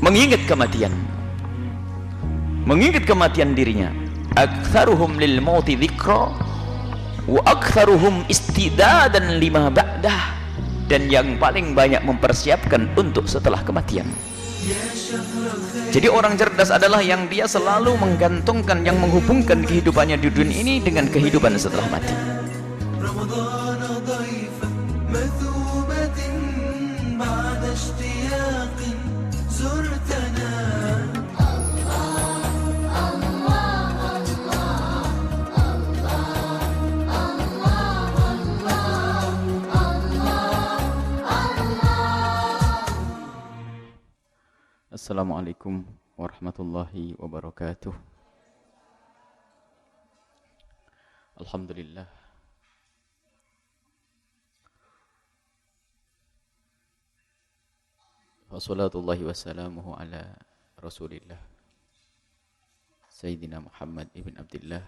mengingat kematian dirinya. Aktsaruhum lil mauti dzikra wa aktsaruhum istidadan lima ba'dah, dan yang paling banyak mempersiapkan untuk setelah kematian. Jadi orang cerdas adalah yang dia selalu menggantungkan, yang menghubungkan kehidupannya di dunia ini dengan kehidupan setelah mati. Assalamualaikum warahmatullahi wabarakatuh. Alhamdulillah. Wassalatullahi wassalamuhu ala Rasulillah Sayyidina Muhammad ibn Abdullah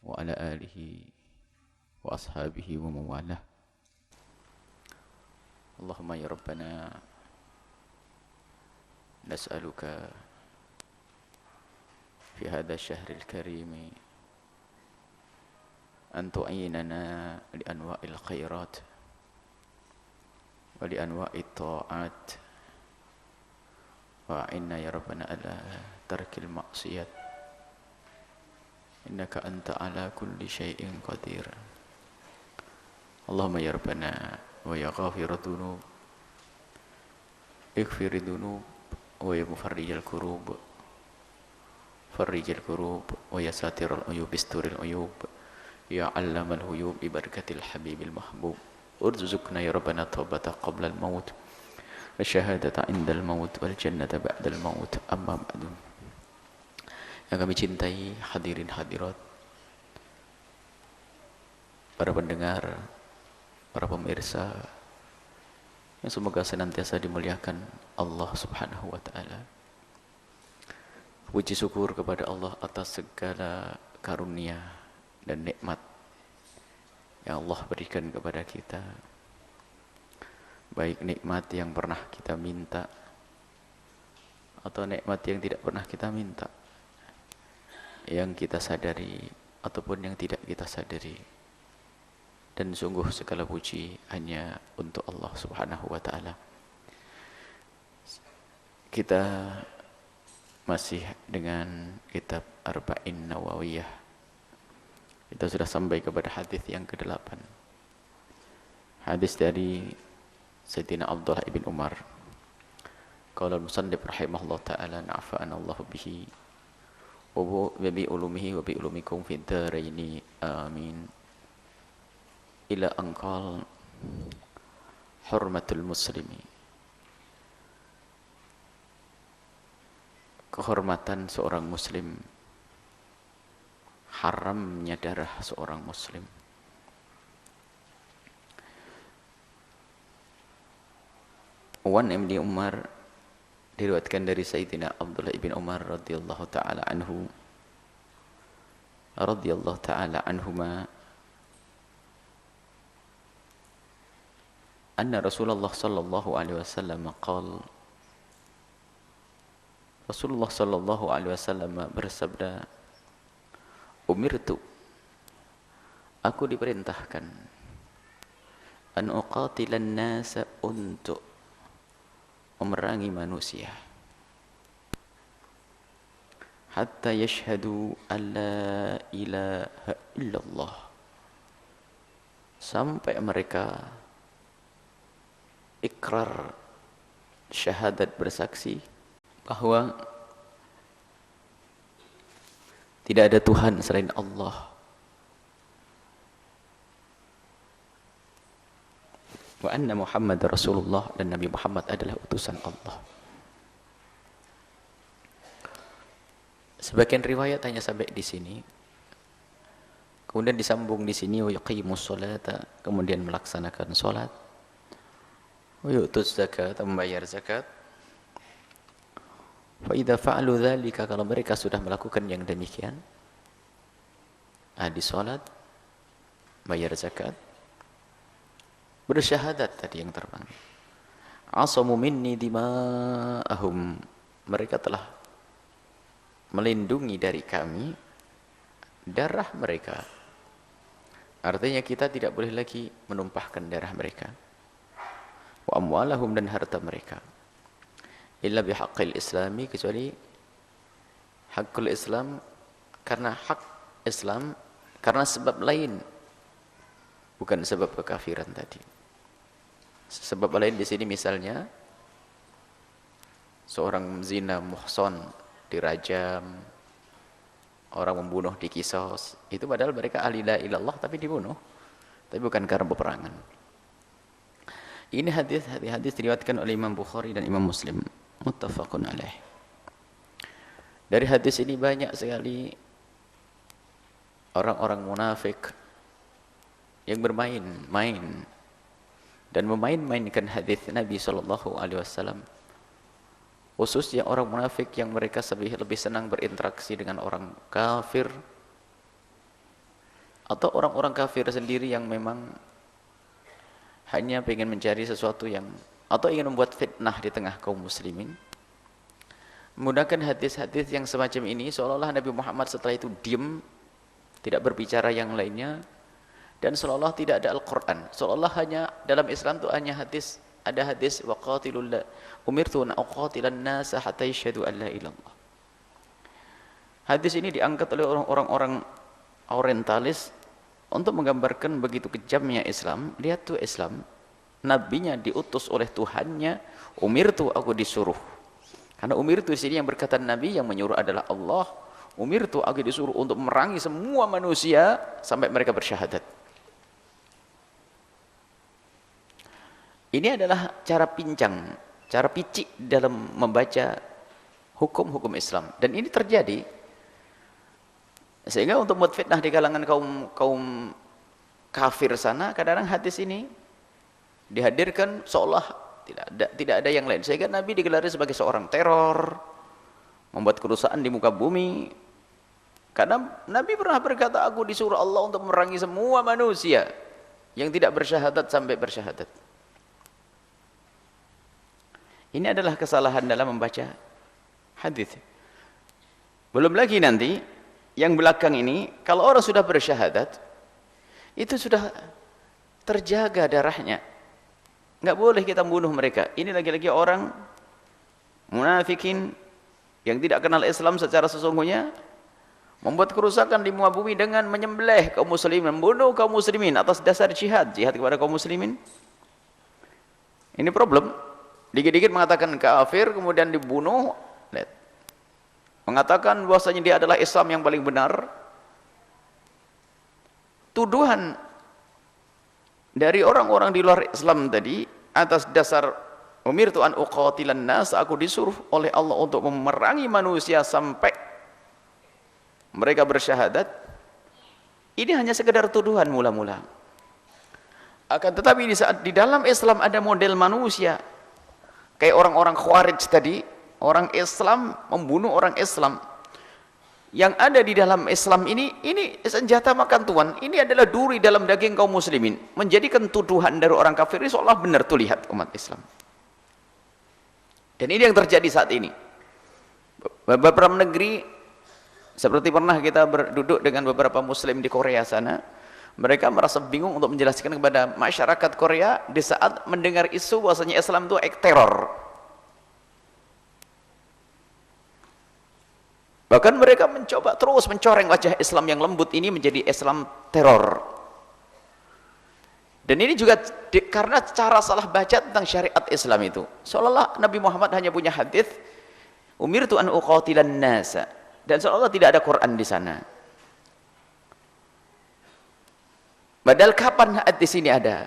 wa ala alihi wa ashabihi wa mawalah. Allahumma ya Rabbana نسألك في هذا الشهر الكريم أن تعيننا لأنواع الخيرات ولأنواع الطاعات، وأعنا يا ربنا على ترك المعصيات، إنك أنت على كل شيء قدير. اللهم يا ربنا ويا غافر الذنوب اغفر الذنوب ويا مفرج الكروب فرج الكروب ويا ساتر العيوب استر العيوب يا علام الغيوب ببركة الحبيب المحبوب. ارزقنا يا ربنا توبة قبل الموت والشهادة عند الموت والجنة بعد الموت. أما بعد. Yang kami cintai hadirin hadirat, para pendengar, para pemirsa yang semoga senantiasa dimuliakan Allah Subhanahu wa ta'ala. Puji syukur kepada Allah atas segala karunia dan nikmat yang Allah berikan kepada kita, baik nikmat yang pernah kita minta atau nikmat yang tidak pernah kita minta, yang kita sadari ataupun yang tidak kita sadari. Dan sungguh segala puji hanya untuk Allah Subhanahu wa ta'ala. Kita masih dengan kitab Arba'in Nawawiyah. Kita sudah sampai kepada hadis yang ke-8. Hadis dari Sayyidina Abdullah ibn Umar. Qala al-musannif rahimahullah ta'ala na'fa'ana Allah bihi wa bi ulumihi wa bi ulumikum fid dharaini amin. Ila angkal hurmatul muslimi, kehormatan seorang muslim, haramnya darah seorang muslim. Wan ibn Umar, diriwayatkan dari Sayyidina Abdullah ibn Umar radhiyallahu ta'ala anhu, radhiyallahu ta'ala anhuma, anna Rasulullah sallallahu alaihi wasallam qala, Rasulullah sallallahu alaihi wasallam bersabda, umirtu, aku diperintahkan, an uqatilan nasa, untuk memerangi manusia, hatta yashhadu an la ilaha illallah, sampai mereka ikrar, syahadat, bersaksi bahwa tidak ada Tuhan selain Allah, wa anna Muhammad Rasulullah, dan Nabi Muhammad adalah utusan Allah. Sebagian riwayat hanya sampai di sini. Kemudian disambung di sini wa yuqimus sholata, kemudian melaksanakan salat, wa yu'tuz zakat, membayar zakat. Fa idza fa'alu dzalika, kalau mereka sudah melakukan yang demikian, di salat, bayar zakat, bersyahadat tadi yang terpanggil, asamu minni dima'ahum, mereka telah melindungi dari kami darah mereka. Artinya kita tidak boleh lagi menumpahkan darah mereka. Wa amwalahum, dan harta mereka. Illa bihaqqil islami, kecuali hakul Islam, karena hak Islam, karena sebab lain, bukan sebab kekafiran tadi. Sebab lain di sini misalnya seorang zina muhson dirajam, orang membunuh dikisos, itu padahal mereka ahli la ilallah tapi dibunuh, tapi bukan karena peperangan. Ini hadis diriwayatkan oleh Imam Bukhari dan Imam Muslim, muttafaqun alaih. Dari hadis ini banyak sekali orang-orang munafik yang bermain-main dan memain-mainkan hadis Nabi SAW. Khususnya orang munafik yang mereka lebih senang berinteraksi dengan orang kafir, atau orang-orang kafir sendiri yang memang hanya ingin mencari sesuatu yang, atau ingin membuat fitnah di tengah kaum muslimin, menggunakan hadis-hadis yang semacam ini, seolah-olah Nabi Muhammad setelah itu diam, tidak berbicara yang lainnya, dan seolah-olah tidak ada Al-Quran, seolah-olah hanya dalam Islam itu hanya hadis. Ada hadis waqatilul umirtu an uqatilan nas hatta yashhadu an la ilaha illallah. Hadis ini diangkat oleh orang-orang orientalis untuk menggambarkan begitu kejamnya Islam. Lihat tuh Islam, nabinya diutus oleh Tuhannya, umirtu, aku disuruh. Karena umirtu di sini yang berkata Nabi, yang menyuruh adalah Allah. Umirtu, aku disuruh untuk memerangi semua manusia sampai mereka bersyahadat. Ini adalah cara pincang, cara picik dalam membaca hukum-hukum Islam. Dan ini terjadi. Sehingga untuk membuat fitnah di kalangan kaum kafir sana, kadang-kadang hadis ini dihadirkan seolah tidak ada yang lain. Sehingga Nabi digelari sebagai seorang teror, membuat kerusakan di muka bumi. Karena Nabi pernah berkata, aku disuruh Allah untuk memerangi semua manusia yang tidak bersyahadat sampai bersyahadat. Ini adalah kesalahan dalam membaca hadis. Belum lagi nanti yang belakang ini, kalau orang sudah bersyahadat, itu sudah terjaga darahnya. Nggak boleh kita membunuh mereka. Ini lagi-lagi orang munafikin yang tidak kenal Islam secara sesungguhnya, membuat kerusakan di muka bumi dengan menyembelih kaum muslimin, membunuh kaum muslimin atas dasar jihad kepada kaum muslimin. Ini problem. Dikit-dikit mengatakan kafir, kemudian dibunuh. Lihat. Mengatakan bahwasanya dia adalah Islam yang paling benar. Tuduhan dari orang-orang di luar Islam tadi atas dasar umirtu an uqatilan nas, aku disuruh oleh Allah untuk memerangi manusia sampai mereka bersyahadat. Ini hanya sekedar tuduhan mula-mula. Akan tetapi di saat di dalam Islam ada model manusia, kayak orang-orang Khawarij tadi, orang Islam membunuh orang Islam. Yang ada di dalam Islam ini senjata makan tuan. Ini adalah duri dalam daging kaum muslimin. Menjadikan tuduhan dari orang kafir ini seolah benar, tuh lihat umat Islam. Dan ini yang terjadi saat ini. Beberapa negeri, seperti pernah kita berduduk dengan beberapa muslim di Korea sana, mereka merasa bingung untuk menjelaskan kepada masyarakat Korea di saat mendengar isu bahwasanya Islam itu teror. Bahkan mereka mencoba terus mencoreng wajah Islam yang lembut ini menjadi Islam teror. Dan ini juga karena cara salah baca tentang syariat Islam itu. Seolah-olah Nabi Muhammad hanya punya hadis umirtu an uqatilan nasa, dan seolah-olah tidak ada Quran di sana. Padahal kapan hadis ini ada?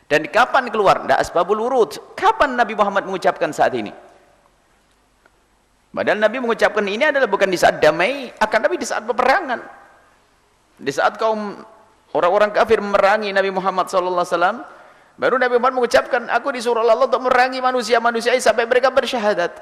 Dan kapan keluar? Tidak asbabul wurud. Kapan Nabi Muhammad mengucapkan saat ini? Padahal Nabi mengucapkan ini adalah bukan di saat damai, akan tapi di saat peperangan. Di saat kaum orang-orang kafir memerangi Nabi Muhammad SAW, baru Nabi Muhammad mengucapkan, aku disuruh Allah untuk memerangi manusia-manusia sampai mereka bersyahadat.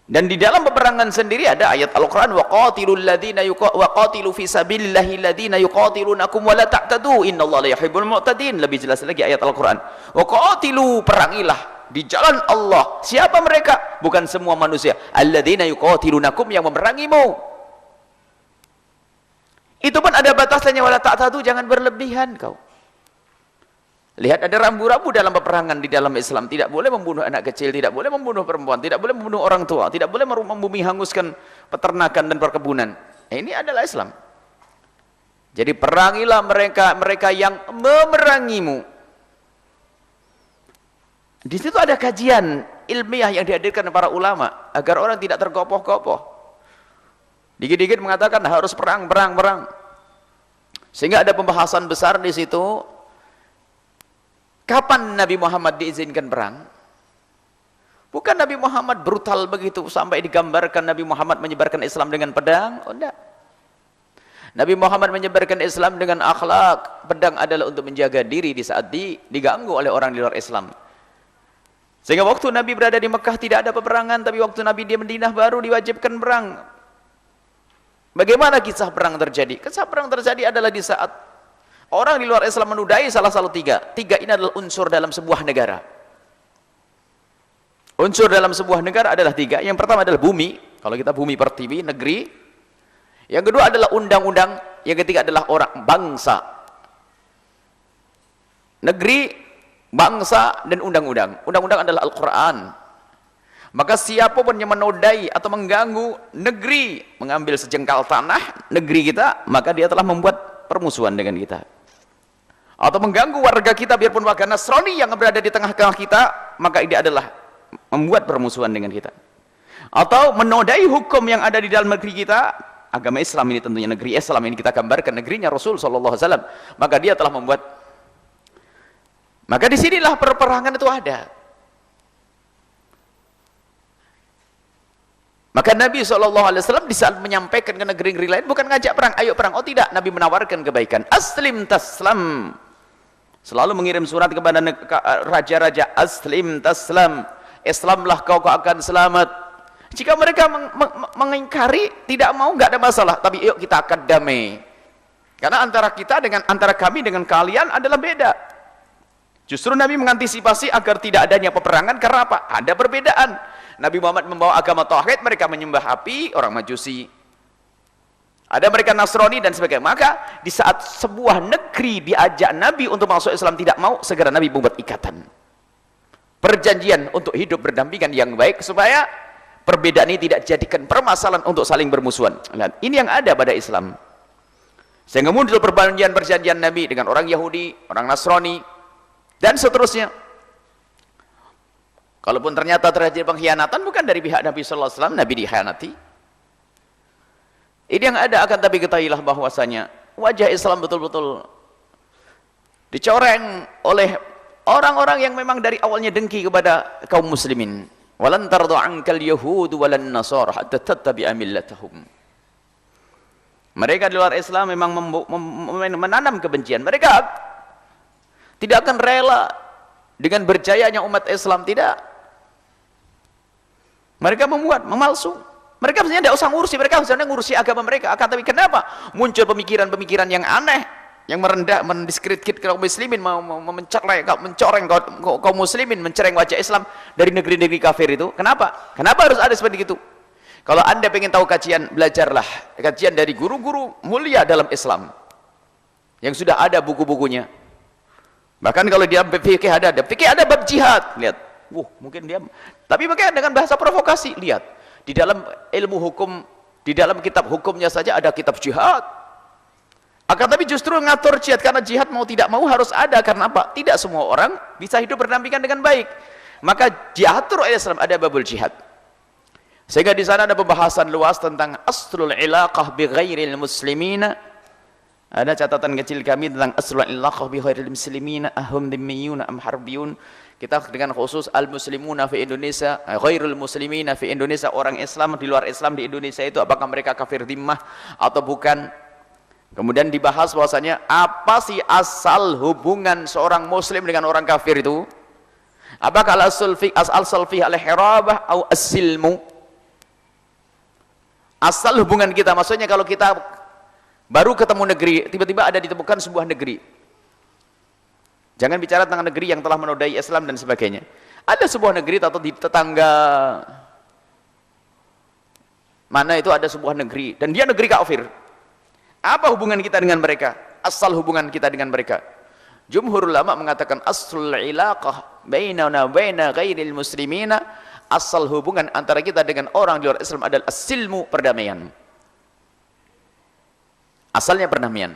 Dan di dalam peperangan sendiri ada ayat Al-Quran, waqatilu fi sabilillahi alladhina yuqatilunakum wa la ta'tadu innallaha la yuhibbul mu'tadin. Lebih jelas lagi ayat Al-Quran, waqatilu, perangilah di jalan Allah. Siapa mereka? Bukan semua manusia. Alladzina yuqatilunakum, yang memerangimu. Itu pun ada batasannya, wala ta'tadu, jangan berlebihan kau. Lihat, ada rambu-rambu dalam peperangan di dalam Islam. Tidak boleh membunuh anak kecil, tidak boleh membunuh perempuan, tidak boleh membunuh orang tua, tidak boleh membumi hanguskan peternakan dan perkebunan. Ini adalah Islam. Jadi perangilah mereka yang memerangimu. Di situ ada kajian ilmiah yang dihadirkan para ulama agar orang tidak tergopoh-gopoh. Dikit-dikit mengatakan harus perang. Sehingga ada pembahasan besar di situ. Kapan Nabi Muhammad diizinkan perang? Bukan Nabi Muhammad brutal begitu sampai digambarkan Nabi Muhammad menyebarkan Islam dengan pedang. Oh, enggak. Nabi Muhammad menyebarkan Islam dengan akhlak. Pedang adalah untuk menjaga diri di saat diganggu oleh orang di luar Islam. Sehingga waktu Nabi berada di Mekah tidak ada peperangan, tapi waktu Nabi di Madinah baru diwajibkan perang. Bagaimana kisah perang terjadi? Kisah perang terjadi adalah di saat orang di luar Islam menudai salah satu tiga. Tiga ini adalah unsur dalam sebuah negara. Unsur dalam sebuah negara adalah tiga. Yang pertama adalah bumi. Kalau kita bumi pertiwi, negeri. Yang kedua adalah undang-undang. Yang ketiga adalah orang, bangsa. Negeri, bangsa, dan undang-undang. Undang-undang adalah Al-Quran. Maka siapapun yang menodai atau mengganggu negeri, mengambil sejengkal tanah negeri kita, maka dia telah membuat permusuhan dengan kita. Atau mengganggu warga kita, biarpun warga Nasrani yang berada di tengah-tengah kita, maka ini adalah membuat permusuhan dengan kita. Atau menodai hukum yang ada di dalam negeri kita, agama Islam ini tentunya negeri Islam ini kita gambarkan negerinya Rasul SAW, maka dia telah membuat. Maka disinilah perperangan itu ada. Maka Nabi SAW di saat menyampaikan ke negeri-negeri lain bukan ngajak perang, ayo perang. Oh tidak, Nabi menawarkan kebaikan. Aslim taslam. Selalu mengirim surat kepada raja-raja, aslim taslam. Islamlah kau akan selamat. Jika mereka mengingkari, tidak mau, nggak ada masalah. Tapi yuk kita akan damai. Karena antara kami dengan kalian adalah beda. Justru Nabi mengantisipasi agar tidak adanya peperangan. Karena apa? Ada perbedaan. Nabi Muhammad membawa agama tauhid, mereka menyembah api, orang Majusi. Ada mereka Nasrani dan sebagainya. Maka di saat sebuah negeri diajak Nabi untuk masuk Islam tidak mau, segera Nabi membuat ikatan. Perjanjian untuk hidup berdampingan yang baik supaya perbedaan ini tidak jadikan permasalahan untuk saling bermusuhan. Lihat, ini yang ada pada Islam. Sehingga muncul perjanjian-perjanjian Nabi dengan orang Yahudi, orang Nasrani, dan seterusnya. Kalaupun ternyata terjadi pengkhianatan bukan dari pihak Nabi sallallahu alaihi wasallam, Nabi dikhianati. Ini yang ada, akan tapi ketahuilah bahwasanya wajah Islam betul-betul dicoreng oleh orang-orang yang memang dari awalnya dengki kepada kaum muslimin. Walan tardu ankal yahud walan nasara hatta tattabi'a millatahum. Mereka di luar Islam memang menanam kebencian. Mereka tidak akan rela dengan berjayanya umat Islam, tidak. Mereka membuat, memalsu. Mereka sebenarnya tidak usah ngurusi, mereka sebenarnya ngurusi agama mereka. Akan tapi kenapa muncul pemikiran-pemikiran yang aneh, yang merendah, mendiskreditkan kaum muslimin, mencoreng kaum muslimin, mencereng wajah Islam dari negeri-negeri kafir itu? Kenapa? Kenapa harus ada seperti itu? Kalau Anda ingin tahu kajian, belajarlah kajian dari guru-guru mulia dalam Islam yang sudah ada buku-bukunya. Bahkan kalau dia fikih ada bab jihad. Lihat, mungkin dia, tapi bagaimana dengan bahasa provokasi? Lihat, di dalam ilmu hukum, di dalam kitab hukumnya saja ada kitab jihad. Akan tapi justru ngatur jihad, karena jihad mau tidak mau harus ada. Karena apa? Tidak semua orang bisa hidup berdampingan dengan baik. Maka diatur oleh Islam, ada babul jihad. Sehingga di sana ada pembahasan luas tentang aslul ilaqah bi ghairil muslimina. Ada catatan kecil kami tentang aslul ilaqah bi ghairil muslimina, ahum dhimmiyun am harbiyun. Kita dengan khusus al-muslimuna fi Indonesia, ghairul muslimina fi Indonesia, orang Islam di luar Islam di Indonesia itu apakah mereka kafir dhimmah atau bukan. Kemudian dibahas bahwasanya apa sih asal hubungan seorang muslim dengan orang kafir itu? Apakah al-sulfi al-hirabah atau as-silmu? Asal hubungan kita, maksudnya kalau kita baru ketemu negeri, tiba-tiba ada ditemukan sebuah negeri. Jangan bicara tentang negeri yang telah menodai Islam dan sebagainya. Ada sebuah negeri atau di tetangga mana itu ada sebuah negeri, dan dia negeri kafir. Apa hubungan kita dengan mereka? Asal hubungan kita dengan mereka. Jumhur ulama mengatakan aslul ilaqah bainana baina ghairil muslimina, asal hubungan antara kita dengan orang di luar Islam adalah as-silmu, perdamaian. Asalnya perdamaian.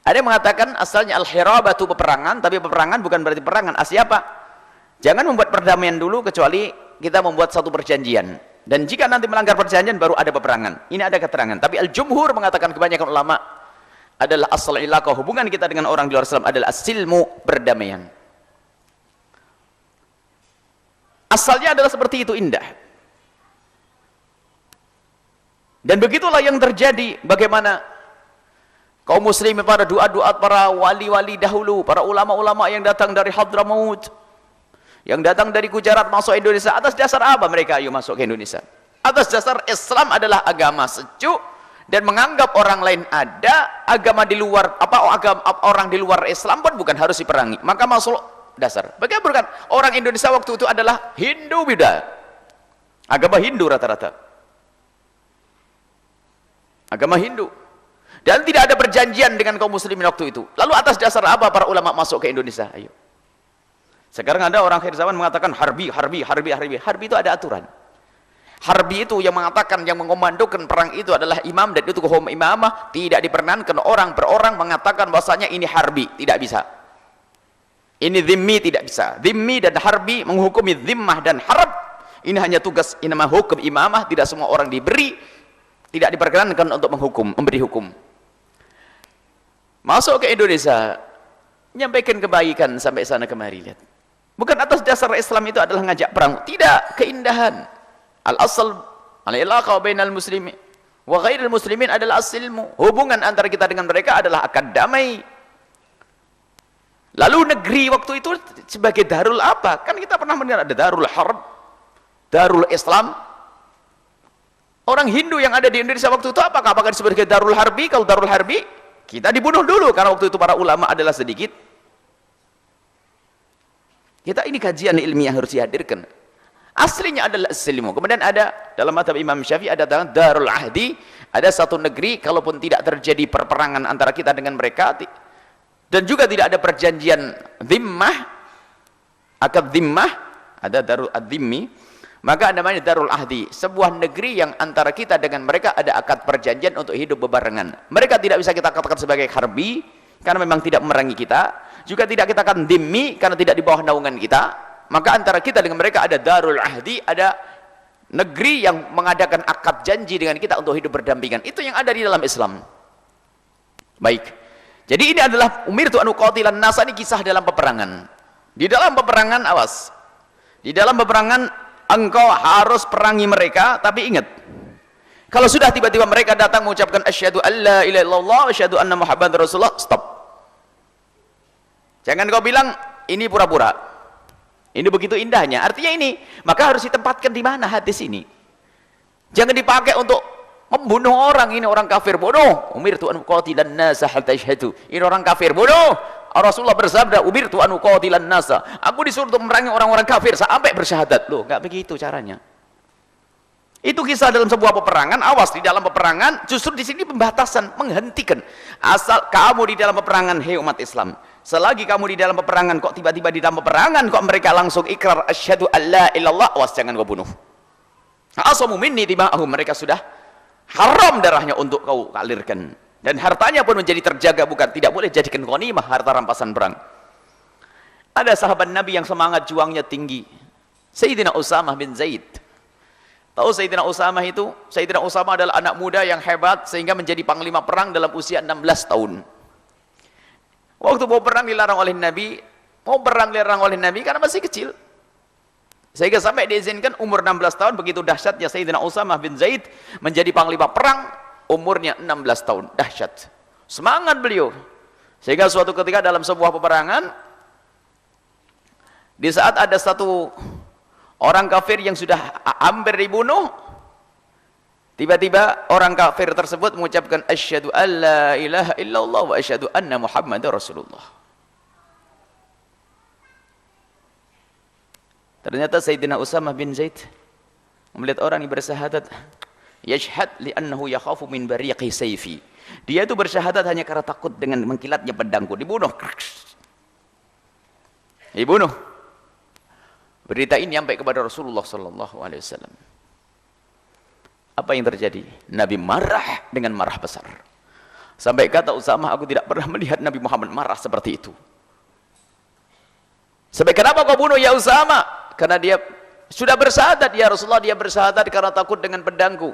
Ada yang mengatakan asalnya al-hirabatu, peperangan, tapi peperangan bukan berarti perangan. Asli apa? Jangan membuat perdamaian dulu kecuali kita membuat satu perjanjian. Dan jika nanti melanggar perjanjian baru ada peperangan. Ini ada keterangan. Tapi al-jumhur mengatakan, kebanyakan ulama, adalah asal ilaqah, hubungan kita dengan orang di luar Islam adalah as-silmu, perdamaian. Asalnya adalah seperti itu, indah. Dan begitulah yang terjadi. Bagaimana kaum muslimin, para duat-duat, para wali-wali dahulu, para ulama-ulama yang datang dari Hadramaut, yang datang dari Gujarat masuk Indonesia, atas dasar apa mereka ayo masuk ke Indonesia? Atas dasar Islam adalah agama sejuk, dan menganggap orang lain ada agama di luar, agama orang di luar Islam pun bukan harus diperangi. Maka masuk dasar. Bagaimana orang Indonesia waktu itu adalah Hindu, Buddha, agama Hindu rata-rata, agama Hindu, dan tidak ada perjanjian dengan kaum muslimin waktu itu. Lalu atas dasar apa para ulama masuk ke Indonesia? Ayo. Sekarang ada orang akhir zaman mengatakan harbi itu ada aturan. Harbi itu yang mengatakan, yang mengomandokan perang itu adalah imam, dan itu hukum imamah. Tidak diperkenankan orang per orang mengatakan bahwasanya ini harbi, tidak bisa. Ini zimmi, tidak bisa. Zimmi dan harbi menghukumi zimmah dan harb. Ini hanya tugas inama hukum imamah, tidak semua orang diberi, tidak diperkenankan untuk menghukum, memberi hukum. Masuk ke Indonesia, menyampaikan kebaikan sampai sana kemari, lihat. Bukan atas dasar Islam itu adalah ngajak perang, tidak, keindahan. Al-asal al-ilaqah bainal muslimin wa ghairil muslimin adalah as-silmu. Hubungan antara kita dengan mereka adalah akan damai. Lalu negeri waktu itu sebagai darul apa? Kan kita pernah mendengar ada darul harb, darul Islam. Orang Hindu yang ada di Indonesia waktu itu apakah sebagai darul harbi? Kalau darul harbi, kita dibunuh dulu karena waktu itu para ulama adalah sedikit. Kita ini kajian ilmiah harus dihadirkan. Aslinya adalah as-silmu. Kemudian ada dalam mazhab Imam Syafi'i ada darul ahdi, ada satu negeri kalaupun tidak terjadi perperangan antara kita dengan mereka, dan juga tidak ada perjanjian zimmah, akad zimmah, ada darul ad-zimmi, maka namanya darul ahdi, sebuah negeri yang antara kita dengan mereka ada akad perjanjian untuk hidup bebarengan. Mereka tidak bisa kita katakan sebagai harbi karena memang tidak memerangi kita, juga tidak kita katakan dhimmi karena tidak di bawah naungan kita. Maka antara kita dengan mereka ada darul ahdi, ada negeri yang mengadakan akad janji dengan kita untuk hidup berdampingan. Itu yang ada di dalam Islam. Baik. Jadi ini adalah umirtu an uqatilan nasa, ini kisah dalam peperangan. Di dalam peperangan, awas. Di dalam peperangan engkau harus perangi mereka, tapi ingat, kalau sudah tiba-tiba mereka datang mengucapkan asyhadu alla ilaha illallah wa asyhadu anna muhammadar rasulullah, stop. Jangan kau bilang ini pura-pura. Ini begitu indahnya. Artinya ini, maka harus ditempatkan di mana hadis ini? Jangan dipakai untuk membunuh orang. Ini orang kafir, bodoh. Umirtu an uqatilan nasa hatta yashhadu. Ini orang kafir, bodoh. Rasulullah bersabda, umirtu an uqatilan nasa. Aku disuruh untuk memerangi orang-orang kafir sampai bersyahadat. Loh, enggak begitu caranya. Itu kisah dalam sebuah peperangan. Awas, di dalam peperangan justru di sini pembatasan, menghentikan. Asal kamu di dalam peperangan, hei umat Islam, selagi kamu di dalam peperangan, kok tiba-tiba di dalam peperangan kok mereka langsung ikrar asyhadu alla ilallah, awas jangan kau bunuh. Asamu minni dima'ahum, mereka sudah haram darahnya untuk kau alirkan, dan hartanya pun menjadi terjaga, bukan tidak boleh jadikan ghanimah, harta rampasan perang. Ada sahabat Nabi yang semangat juangnya tinggi, Sayyidina Usamah bin Zaid. Tahu Sayyidina Usamah itu? Sayyidina Usamah adalah anak muda yang hebat sehingga menjadi panglima perang dalam usia 16 tahun. Waktu mau perang dilarang oleh Nabi, karena masih kecil. Sehingga sampai diizinkan umur 16 tahun, begitu dahsyatnya Sayyidina Usamah bin Zaid menjadi panglima perang, umurnya 16 tahun, dahsyat. Semangat beliau. Sehingga suatu ketika dalam sebuah peperangan, di saat ada satu orang kafir yang sudah hampir dibunuh, Tiba-tiba orang kafir tersebut mengucapkan asyhadu alla ilaha illallah wa asyhadu anna muhammadar rasulullah. Ternyata Sayyidina Usamah bin Zaid melihat orang yang bersyahadat, yashhad li'annahu yakhafu min bariqi sayfi. Dia itu bersyahadat hanya karena takut dengan mengkilatnya pedangku, dibunuh. Dibunuh. Berita ini sampai kepada Rasulullah sallallahu alaihi wasallam. Apa yang terjadi? Nabi marah dengan marah besar. Sampai kata Usamah, aku tidak pernah melihat Nabi Muhammad marah seperti itu. Sampai kenapa kau bunuh ya Usamah? Karena dia sudah bersyahadat ya Rasulullah, dia bersyahadat karena takut dengan pedangku.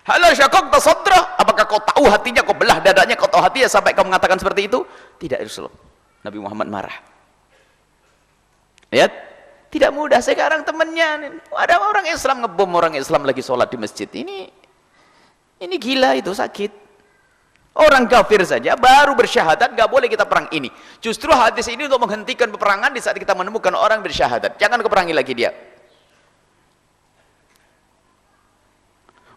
Halo syakok tasadrah, apakah kau tahu hatinya, kau belah dadanya, kau tahu hatinya sampai kau mengatakan seperti itu? Tidak ya Rasulullah. Nabi Muhammad marah. Lihat, tidak mudah. Sekarang temannya ada orang Islam ngebom orang Islam lagi sholat di masjid. Ini gila, itu sakit. Orang kafir saja baru bersyahadat, gak boleh kita perang ini. Justru hadis ini untuk menghentikan peperangan di saat kita menemukan orang bersyahadat. Jangan keperangi lagi dia.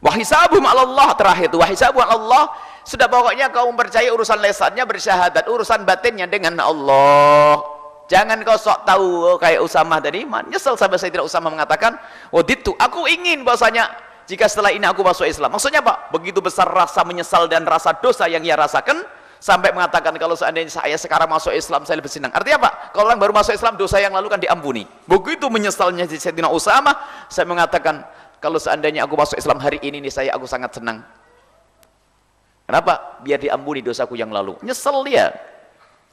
Wahisabum Allah, terakhir itu wahisabum Allah. Sudah pokoknya kau mempercayai urusan lesannya bersyahadat, urusan batinnya dengan Allah. Jangan kau sok tahu kayak Usamah tadi. Nyesel sampai Sayyidina Usamah mengatakan, waditu, aku ingin bahwasanya jika setelah ini aku masuk Islam. Maksudnya apa? Begitu besar rasa menyesal dan rasa dosa yang ia rasakan, sampai mengatakan kalau seandainya saya sekarang masuk Islam saya lebih senang. Artinya apa? Kalau orang baru masuk Islam, dosa yang lalu kan diampuni. Begitu menyesalnya Sayyidina Usamah, saya mengatakan kalau seandainya aku masuk Islam hari ini nih, aku sangat senang. Kenapa? Biar diampuni dosaku yang lalu. Nyesel dia.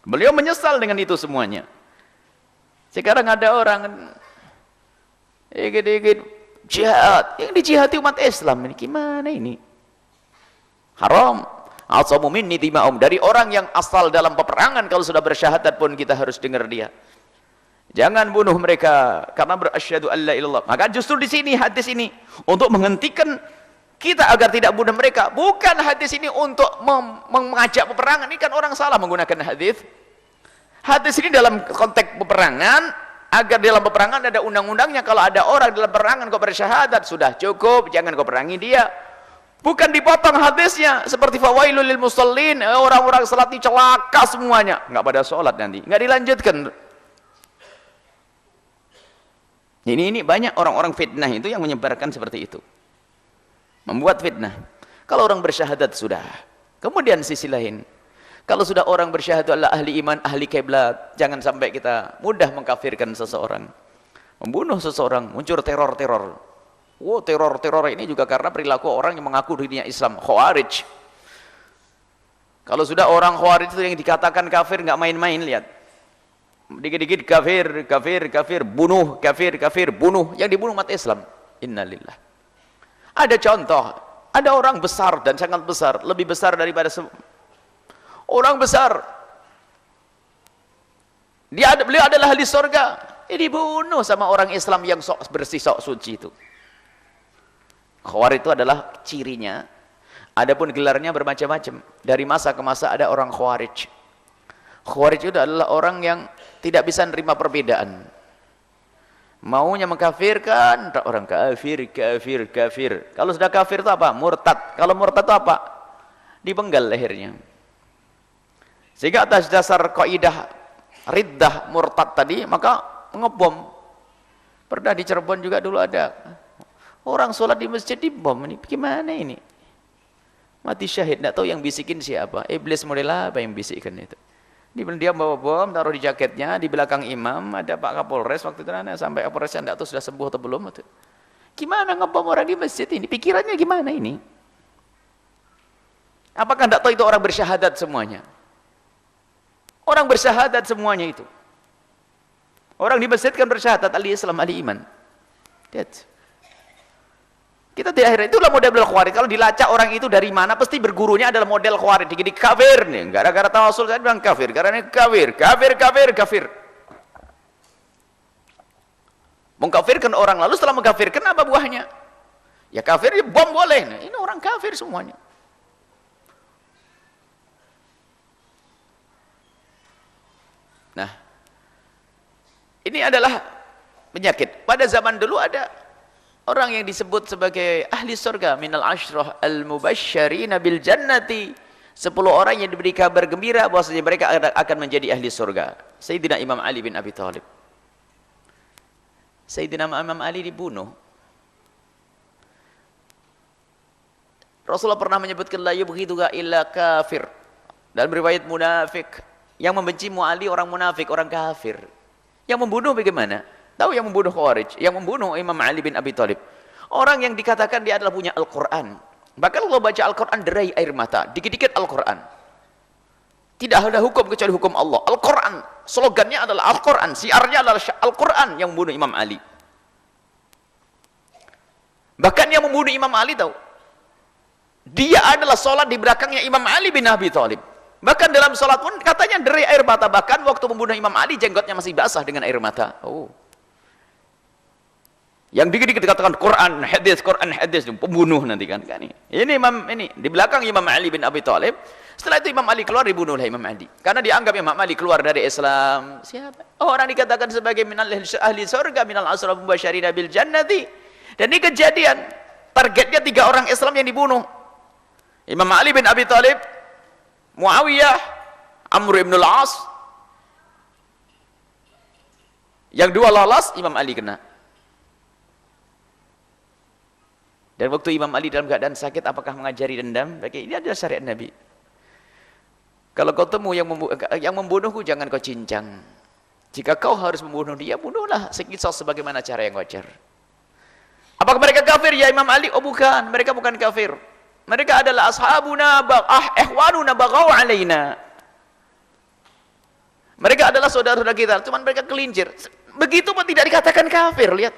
Beliau menyesal dengan itu semuanya. Sekarang ada orang ikut jihad, yang dijihati umat Islam ini gimana ini? Haram. Asamu minni dima'um, dari orang yang asal dalam peperangan, kalau sudah bersyahadat pun kita harus dengar dia. Jangan bunuh mereka karena berasyhadu alla ilallah. Maka justru di sini hadis ini untuk menghentikan kita agar tidak bunuh mereka. Bukan hadis ini untuk mengajak peperangan. Ini kan orang salah menggunakan hadis. Hadis ini dalam konteks peperangan, agar dalam peperangan ada undang-undangnya. Kalau ada orang dalam peperangan kau bersyahadat, sudah cukup, jangan kau perangi dia. Bukan dipotong hadisnya seperti fawailul lil musallin, orang-orang salat ini celaka semuanya, nggak pada sholat nanti, nggak dilanjutkan. Ini banyak orang-orang fitnah itu yang menyebarkan seperti itu, membuat fitnah. Kalau orang bersyahadat sudah, kemudian sisi lain, kalau sudah orang bersyahadat adalah ahli iman, ahli kiblat, jangan sampai kita mudah mengkafirkan seseorang, membunuh seseorang, muncul teror-teror. Wow, teror-teror ini juga karena perilaku orang yang mengaku dirinya Islam, Khawarij. Kalau sudah orang Khawarij itu yang dikatakan kafir, nggak main-main, lihat. Dikit-dikit kafir, kafir, kafir, bunuh, kafir, kafir, bunuh. Yang dibunuh umat Islam. Innalillah. Ada contoh, ada orang besar dan sangat besar, lebih besar daripada orang besar, beliau adalah ahli surga, dibunuh sama orang Islam yang sok bersih, sok suci itu. Khawarij itu adalah cirinya. Adapun gelarnya bermacam-macam. Dari masa ke masa ada orang Khawarij. Khawarij itu adalah orang yang tidak bisa menerima perbedaan. Maunya mengkafirkan orang kafir, kafir, kafir. Kalau sudah kafir itu apa? Murtad. Kalau murtad itu apa? Dipenggal lehernya. Sehingga atas dasar kaidah riddah murtad tadi, maka ngebom. Pernah di Cirebon juga dulu ada orang sholat di masjid dibom. Ini gimana ini? Mati syahid, tidak tahu yang bisikin siapa. Iblis model apa yang bisikin itu? Dia bawa bom, taruh di jaketnya, di belakang imam ada Pak Kapolres waktu itu, sampai Kapolresnya tidak tahu sudah sembuh atau belum. Gimana ngebom orang di masjid ini? Pikirannya gimana ini? Apakah tidak tahu itu orang bersyahadat semuanya? Orang bersyahadat semuanya itu. Orang di masjid kan bersyahadat, ahli Islam, ahli iman. Lihat. Kita di akhirat itulah model Khawarij. Kalau dilacak orang itu dari mana, pasti bergurunya adalah model Khawarij. Dikit kafir nih, gara-gara tawasul saya bilang kafir, karena ini kafir, kafir, kafir, kafir. Mengkafirkan orang, lalu setelah mengkafirkan apa buahnya? Ya kafir, ya bom boleh. Nah, ini orang kafir semuanya. Nah, ini adalah penyakit. Pada zaman dulu ada orang yang disebut sebagai ahli surga minal asyrah al-mubasysyirina bil jannati, 10 orang yang diberi kabar gembira bahwasanya mereka akan menjadi ahli surga. Sayyidina Imam Ali bin Abi Thalib. Sayyidina Imam Ali dibunuh. Rasulullah pernah menyebutkan la yubghiduka illa kafir. Dalam riwayat munafik. Yang membenci Ali orang munafik, orang kafir. Yang membunuh bagaimana? Tahu yang membunuh Khawarij, yang membunuh Imam Ali bin Abi Thalib. Orang yang dikatakan dia adalah punya Al-Quran. Bahkan kalau baca Al-Quran derai air mata. Dikit-dikit Al-Quran. Tidak ada hukum kecuali hukum Allah. Al-Quran. Slogannya adalah Al-Quran. Siarnya adalah Al-Quran yang membunuh Imam Ali. Bahkan yang membunuh Imam Ali tahu. Dia adalah sholat di belakangnya Imam Ali bin Abi Thalib. Bahkan dalam sholat pun katanya derai air mata. Bahkan waktu membunuh Imam Ali jenggotnya masih basah dengan air mata. Oh. Yang dikit-dikit dikatakan Quran, hadis, pembunuh nanti kan. Ini Imam ini di belakang Imam Ali bin Abi Thalib. Setelah itu Imam Ali keluar, dibunuh oleh Imam Ali. Karena dianggap Imam Ali keluar dari Islam. Siapa? Oh, orang dikatakan sebagai minal ahli surga, minal asyraf mubasysyirina bil jannati. Dan ini kejadian. Targetnya 3 orang Islam yang dibunuh. Imam Ali bin Abi Thalib, Muawiyah, Amr ibn al-As. Yang 2 lolos, Imam Ali kena. Dan waktu Imam Ali dalam keadaan sakit, apakah mengajari dendam? Ini adalah syariat Nabi. Kalau kau temu yang membunuhku, jangan kau cincang. Jika kau harus membunuh dia, bunuhlah sekisos sebagaimana cara yang wajar. Apakah mereka kafir ya Imam Ali? Oh bukan, mereka bukan kafir. Mereka adalah ashabuna, ihwanuna baghaw alaina. Mereka adalah saudara-saudara kita, cuman mereka kelincir. Begitu pun tidak dikatakan kafir, lihat.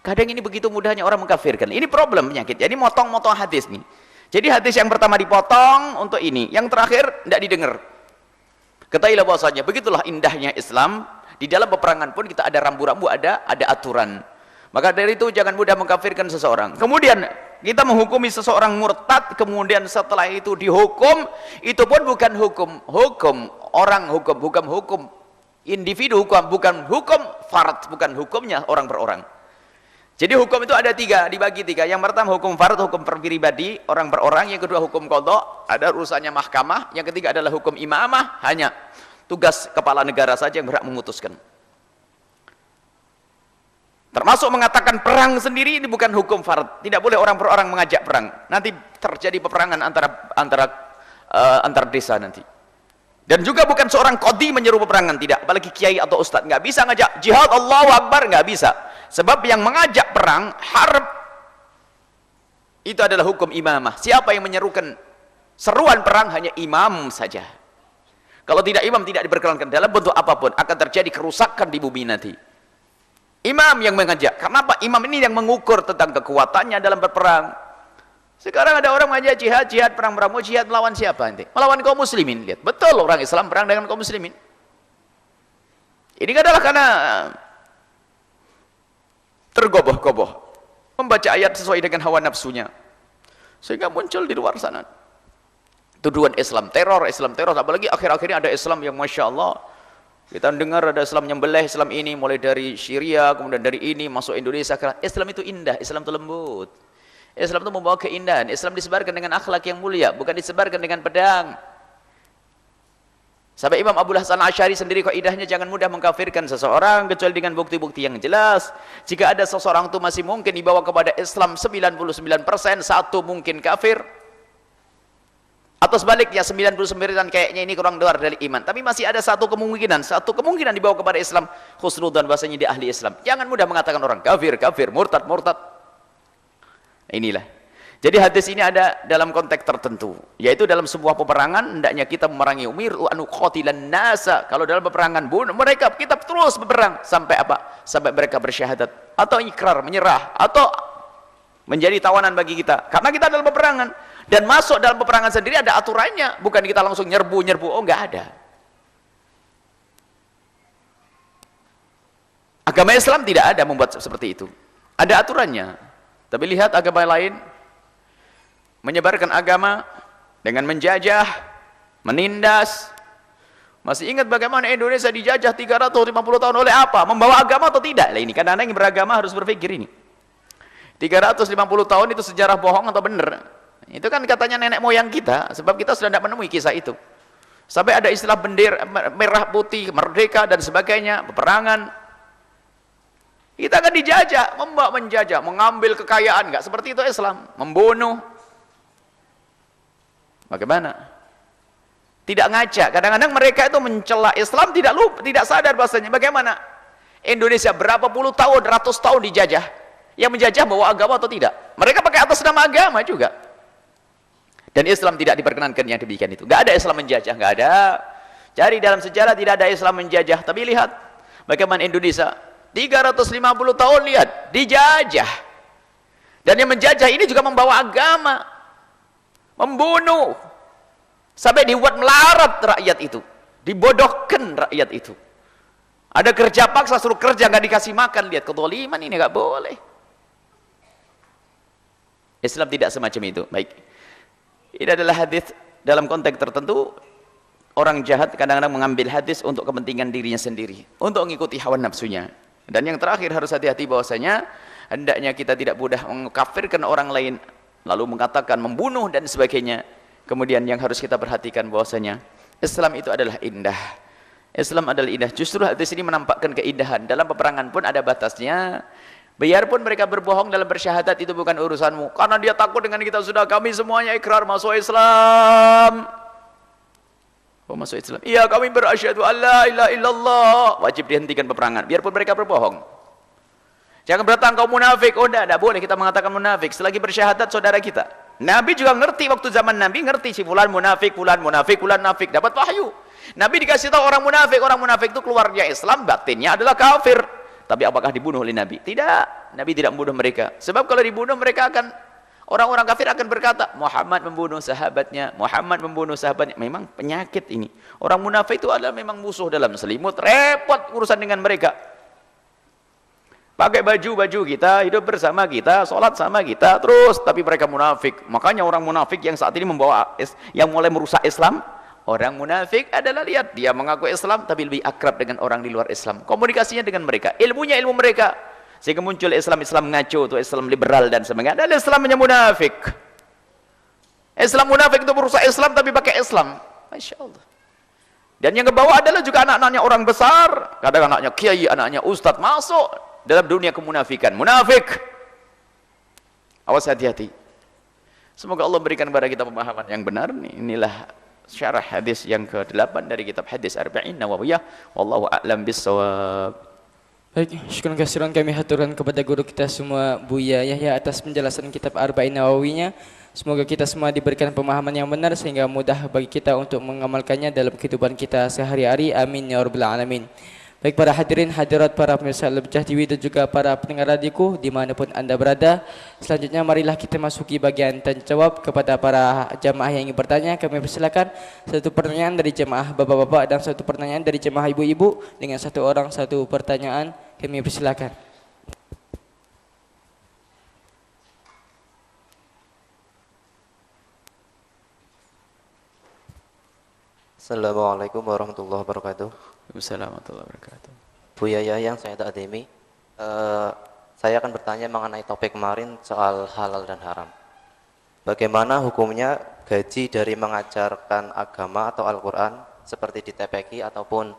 Kadang ini begitu mudahnya orang mengkafirkan. Ini problem penyakit. Jadi motong-motong hadis nih. Jadi hadis yang pertama dipotong untuk ini, yang terakhir tidak didengar. Ketahuilah bahwasanya begitulah indahnya Islam. Di dalam peperangan pun kita ada rambu-rambu, ada aturan. Maka dari itu jangan mudah mengkafirkan seseorang. Kemudian kita menghukumi seseorang murtad, kemudian setelah itu dihukum, itu pun bukan hukum orang, hukum individu, bukan hukum fard, bukan hukumnya orang per orang. Jadi hukum itu ada 3, dibagi 3. Yang pertama hukum fard, hukum per pribadi, orang per orang. Yang kedua hukum qadha, ada urusannya mahkamah. Yang ketiga adalah hukum imamah, hanya tugas kepala negara saja yang berhak memutuskan. Termasuk mengatakan perang sendiri ini bukan hukum fard. Tidak boleh orang per orang mengajak perang. Nanti terjadi peperangan antar desa nanti. Dan juga bukan seorang qadhi menyeru peperangan, tidak. Apalagi kiai atau ustadz, nggak bisa ngajak jihad Allahu Akbar, nggak bisa. Sebab yang mengajak perang, harb, itu adalah hukum imamah. Siapa yang menyerukan seruan perang hanya imam saja. Kalau tidak imam tidak diperkenankan dalam bentuk apapun, akan terjadi kerusakan di bumi nanti. Imam yang mengajak. Kenapa? Imam ini yang mengukur tentang kekuatannya dalam berperang. Sekarang ada orang mengajak jihad, perang, mau jihad melawan siapa nanti? Melawan kaum muslimin. Lihat, betul orang Islam perang dengan kaum muslimin. Ini adalah karena tergoboh-goboh membaca ayat sesuai dengan hawa nafsunya, sehingga muncul di luar sana tuduhan Islam teror, apalagi akhir-akhir ini ada Islam yang Masya Allah, kita dengar ada Islam nyembelih, Islam ini mulai dari Syria, kemudian dari ini masuk Indonesia. Islam itu indah, Islam itu lembut, Islam itu membawa keindahan. Islam disebarkan dengan akhlak yang mulia, bukan disebarkan dengan pedang. Sampai Imam Abu Hasan Asy'ari sendiri kaidahnya jangan mudah mengkafirkan seseorang kecuali dengan bukti-bukti yang jelas. Jika ada seseorang itu masih mungkin dibawa kepada Islam 99%, satu mungkin kafir. Atau sebaliknya 99 kayaknya ini kurang luar dari iman. Tapi masih ada satu kemungkinan dibawa kepada Islam, khusnudzan bahasanya dia ahli Islam. Jangan mudah mengatakan orang kafir, murtad. Inilah. Jadi hadis ini ada dalam konteks tertentu, yaitu dalam sebuah peperangan hendaknya kita memerangi umiru an uqatilan nasa. Kalau dalam peperangan bunuh mereka, kita terus berperang sampai apa? Sampai mereka bersyahadat atau ikrar, menyerah atau menjadi tawanan bagi kita. Karena kita dalam peperangan dan masuk dalam peperangan sendiri ada aturannya, bukan kita langsung nyerbu. Oh, enggak ada. Agama Islam tidak ada membuat seperti itu. Ada aturannya. Tapi lihat agama lain menyebarkan agama dengan menjajah, menindas, Masih ingat bagaimana Indonesia dijajah 350 tahun oleh apa? Membawa agama atau tidak? Lah ini kadang-kadang yang beragama harus berpikir ini. 350 tahun itu sejarah bohong atau benar? Itu kan katanya nenek moyang kita, sebab kita sudah tidak menemui kisah itu. Sampai ada istilah bendera merah putih, merdeka dan sebagainya, peperangan. Kita kan dijajah, menjajah, mengambil kekayaan, enggak seperti itu Islam, membunuh. Bagaimana? Tidak ngaca. Kadang-kadang mereka itu mencela Islam, tidak sadar bahasanya. Bagaimana? Indonesia berapa puluh tahun, ratus tahun dijajah. Yang menjajah bawa agama atau tidak? Mereka pakai atas nama agama juga. Dan Islam tidak diperkenankan yang demikian itu. Enggak ada Islam menjajah, enggak ada. Cari dalam sejarah tidak ada Islam menjajah. Tapi lihat bagaimana Indonesia 350 tahun, lihat dijajah. Dan yang menjajah ini juga membawa agama, membunuh, sampai dibuat melarat rakyat itu, dibodohkan rakyat itu. Ada kerja paksa, suruh kerja nggak dikasih makan. Lihat kezaliman ini, nggak boleh. Islam tidak semacam itu. Baik, ini adalah hadis dalam konteks tertentu. Orang jahat kadang-kadang mengambil hadis untuk kepentingan dirinya sendiri, untuk mengikuti hawa nafsunya. Dan yang terakhir harus hati-hati bahwasanya hendaknya kita tidak mudah mengkafirkan orang lain, lalu mengatakan membunuh dan sebagainya. Kemudian yang harus kita perhatikan bahwasanya Islam itu adalah indah. Islam adalah indah. Justru hadis ini menampakkan keindahan. Dalam peperangan pun ada batasnya. Biarpun mereka berbohong dalam bersyahadat, itu bukan urusanmu. Karena dia takut dengan kita, sudah kami semuanya ikrar masuk Islam. Oh, masuk Islam. Iya, kami berasyhadu alla ilaha illallah. Wajib dihentikan peperangan biarpun mereka berbohong. Jangan berdatang kau munafik. Oh, tidak boleh kita mengatakan munafik selagi bersyahadat saudara kita. Nabi juga ngerti, waktu zaman Nabi ngerti si fulan munafik, fulan munafik, fulan nafik, dapat wahyu. Nabi dikasih tahu orang munafik itu keluarnya Islam, batinnya adalah kafir. Tapi apakah dibunuh oleh Nabi? Tidak. Nabi tidak membunuh mereka. Sebab kalau dibunuh mereka akan, orang-orang kafir akan berkata, Muhammad membunuh sahabatnya, Muhammad membunuh sahabatnya. Memang penyakit ini. Orang munafik itu adalah memang musuh dalam selimut, repot urusan dengan mereka. Pakai baju kita, hidup bersama kita, sholat sama kita, terus tapi mereka munafik. Makanya orang munafik yang saat ini yang mulai merusak Islam, orang munafik adalah, lihat, dia mengaku Islam tapi lebih akrab dengan orang di luar Islam. Komunikasinya dengan mereka, ilmunya ilmu mereka, sehingga muncul Islam ngaco, itu Islam liberal dan sebagainya. Adalah Islamnya munafik. Islam munafik itu merusak Islam tapi pakai Islam. Masya Allah. Dan yang ke bawah adalah juga anak-anaknya orang besar, kadang anaknya kiai, anaknya ustadz, masuk dalam dunia kemunafikan. Munafik. Awas, hati-hati. Semoga Allah berikan kepada kita pemahaman yang benar. Inilah syarah hadis yang ke-8 dari kitab Hadis Arba'in Nawawiyah. Wallahu a'lam bissawab. Baik, syukuran kasiran kami haturkan kepada guru kita semua, Buya Yahya, atas penjelasan kitab Arba'in Nawawinya. Semoga kita semua diberikan pemahaman yang benar sehingga mudah bagi kita untuk mengamalkannya dalam kehidupan kita sehari-hari. Amin ya rabbal alamin. Baik para hadirin hadirat, para pemirsa Al-Bahjah TV dan juga para pendengar radioku dimanapun anda berada. Selanjutnya marilah kita masuki bagian tanya jawab. Kepada para jamaah yang ingin bertanya, kami persilakan satu pertanyaan dari jamaah bapak-bapak dan satu pertanyaan dari jamaah ibu-ibu. Dengan satu orang satu pertanyaan, kami persilakan. Assalamualaikum warahmatullahi wabarakatuh. Waalaikumsalam warahmatullahi wabarakatuh. Buya yang saya takdimi, saya akan bertanya mengenai topik kemarin soal halal dan haram. Bagaimana hukumnya gaji dari mengajarkan agama atau Al-Quran seperti di TPQ ataupun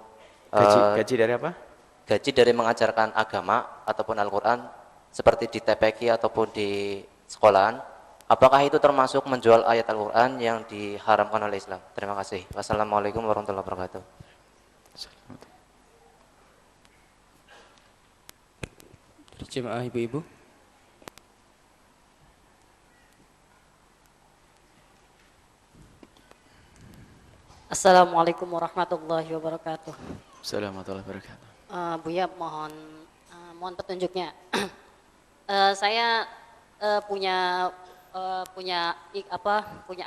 Gaji dari apa? gaji dari mengajarkan agama ataupun Al-Quran seperti di TPQ ataupun di sekolahan? Apakah itu termasuk menjual ayat Al-Quran yang diharamkan oleh Islam? Terima kasih. Wassalamualaikum warahmatullahi wabarakatuh. Dari jemaah ibu-ibu. Assalamualaikum warahmatullahi wabarakatuh. Assalamualaikum warahmatullahi wabarakatuh. Buya, mohon petunjuknya. Saya punya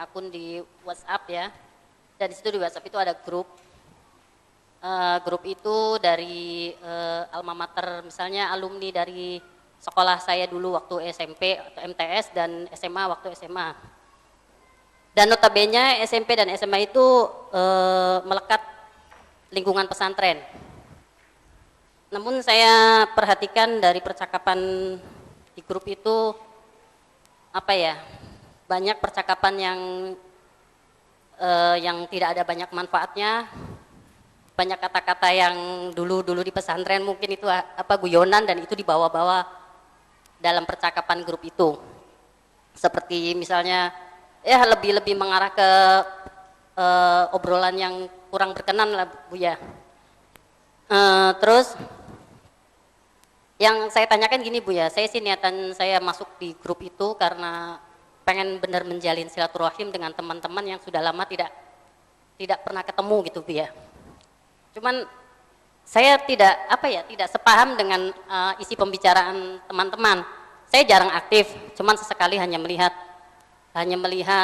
akun di WhatsApp ya. Dan di situ di WhatsApp itu ada grup. Grup itu dari alma mater, misalnya alumni dari sekolah saya dulu waktu SMP atau MTS dan SMA waktu SMA. Dan notabene SMP dan SMA itu melekat lingkungan pesantren. Namun saya perhatikan dari percakapan di grup itu apa ya, banyak percakapan yang tidak ada banyak manfaatnya, banyak kata-kata yang dulu di pesantren mungkin itu guyonan dan itu dibawa-bawa dalam percakapan grup itu. Seperti misalnya ya lebih mengarah ke obrolan yang kurang berkenan lah Bu ya. Terus yang saya tanyakan gini Bu ya, saya sih niatan saya masuk di grup itu karena pengen benar menjalin silaturahim dengan teman-teman yang sudah lama tidak pernah ketemu gitu Bu ya. Cuman saya tidak sepaham dengan isi pembicaraan teman-teman. Saya jarang aktif, cuman sesekali hanya melihat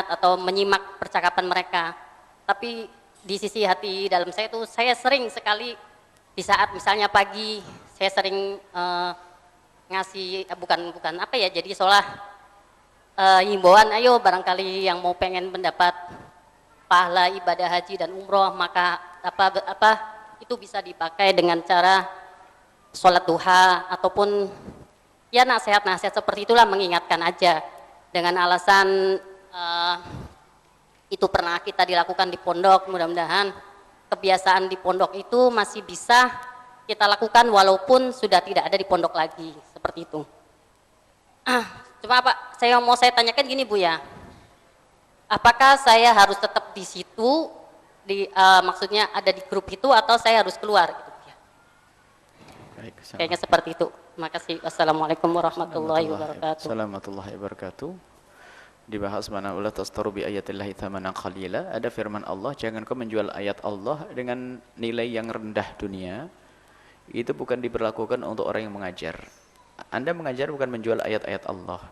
atau menyimak percakapan mereka. Tapi di sisi hati dalam saya tuh saya sering sekali di saat misalnya pagi saya sering ngasih jadi seolah himbauan, ayo barangkali yang mau pengen mendapat pahala ibadah haji dan umroh maka itu bisa dipakai dengan cara sholat duha ataupun ya nasihat-nasihat seperti itulah, mengingatkan aja dengan alasan itu pernah kita dilakukan di pondok, mudah-mudahan kebiasaan di pondok itu masih bisa kita lakukan walaupun sudah tidak ada di pondok lagi, seperti itu. Cuma Pak, saya tanyakan gini Bu ya, apakah saya harus tetap di situ, maksudnya ada di grup itu atau saya harus keluar gitu ya? Baik, kayaknya seperti itu. Terima kasih. Wassalamualaikum warahmatullahi wabarakatuh. Warahmatullahi wabarakatuh. Dibahas mana ulah tastaru bi ayatillahi thamanan qalila. Ada firman Allah, jangan kau menjual ayat Allah dengan nilai yang rendah dunia. Itu bukan diberlakukan untuk orang yang mengajar. Anda mengajar bukan menjual ayat-ayat Allah.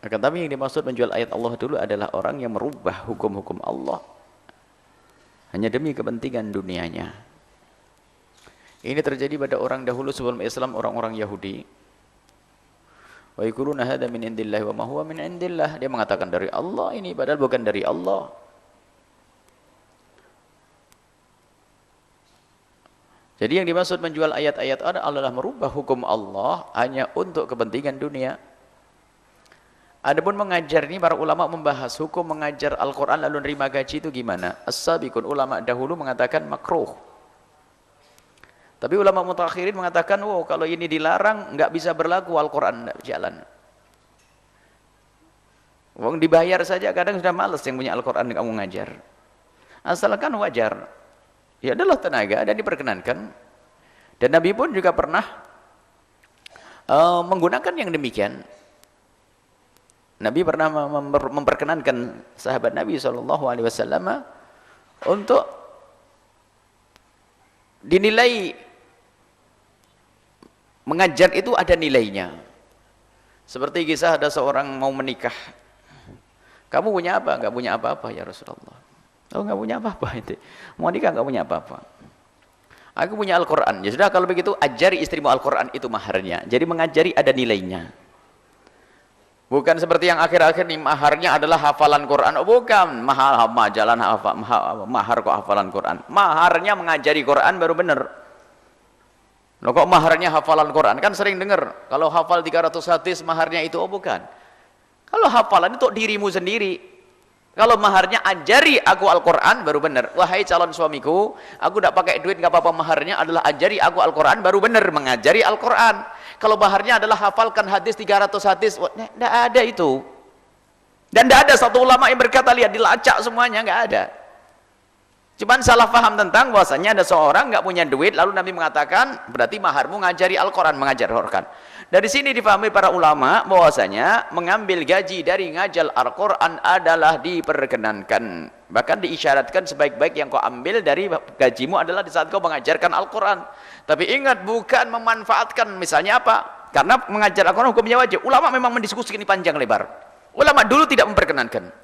Akan tapi yang dimaksud menjual ayat Allah dulu adalah orang yang merubah hukum-hukum Allah hanya demi kepentingan dunianya. Ini terjadi pada orang dahulu sebelum Islam, orang-orang Yahudi. Wa yaquluna hadza min indillah wa ma huwa min indillah. Dia mengatakan dari Allah ini padahal bukan dari Allah. Jadi yang dimaksud menjual ayat-ayat adalah merubah hukum Allah hanya untuk kepentingan dunia. Adapun mengajar ini, para ulama membahas hukum mengajar Al-Quran lalu nerima gaji itu gimana. As-sabiqun, ulama dahulu mengatakan makruh. Tapi ulama mutakhirin mengatakan, wow, kalau ini dilarang nggak bisa berlaku, Al-Quran nggak jalan. Wong dibayar saja kadang sudah males yang punya Al-Quran kamu ngajar. Asalkan wajar, ya adalah tenaga dan diperkenankan. Dan Nabi pun juga pernah menggunakan yang demikian. Nabi pernah memperkenankan sahabat Nabi SAW untuk dinilai mengajar itu ada nilainya. Seperti kisah ada seorang mau menikah. Kamu punya apa? Enggak punya apa-apa ya Rasulullah. Oh, enggak punya apa-apa itu. Mau nikah enggak punya apa-apa. Aku punya Al-Quran. Ya sudah, kalau begitu ajari istrimu Al-Quran, itu maharnya. Jadi mengajari ada nilainya. Bukan seperti yang akhir-akhir nih, maharnya adalah hafalan Quran. Oh, bukan, mahar kok hafalan Quran. Maharnya mengajari Quran baru benar. Loh, kok maharnya hafalan Quran? Kan sering dengar, kalau hafal 300 hadis maharnya itu. Oh, bukan. Kalau hafalan itu dirimu sendiri. Kalau maharnya ajari aku Al-Quran baru benar. Wahai calon suamiku, aku tidak pakai duit, nggak apa-apa, maharnya adalah ajari aku Al-Quran baru benar, mengajari Al-Quran. Kalau maharnya adalah hafalkan hadis 300 hadis, tidak ada itu. Dan tidak ada satu ulama yang berkata, lihat dilacak semuanya, nggak ada. Cuman salah paham tentang bahwasanya ada seorang nggak punya duit, lalu Nabi mengatakan, berarti maharmu ngajari Al-Quran, mengajar Al-Quran. Dari sini difahami para ulama bahwasanya mengambil gaji dari ngajal Al-Quran adalah diperkenankan. Bahkan diisyaratkan sebaik-baik yang kau ambil dari gajimu adalah di saat kau mengajarkan Al-Quran. Tapi ingat, bukan memanfaatkan, misalnya apa? Karena mengajar Al-Quran hukumnya wajib. Ulama memang mendiskusikan ini panjang lebar. Ulama dulu tidak memperkenankan.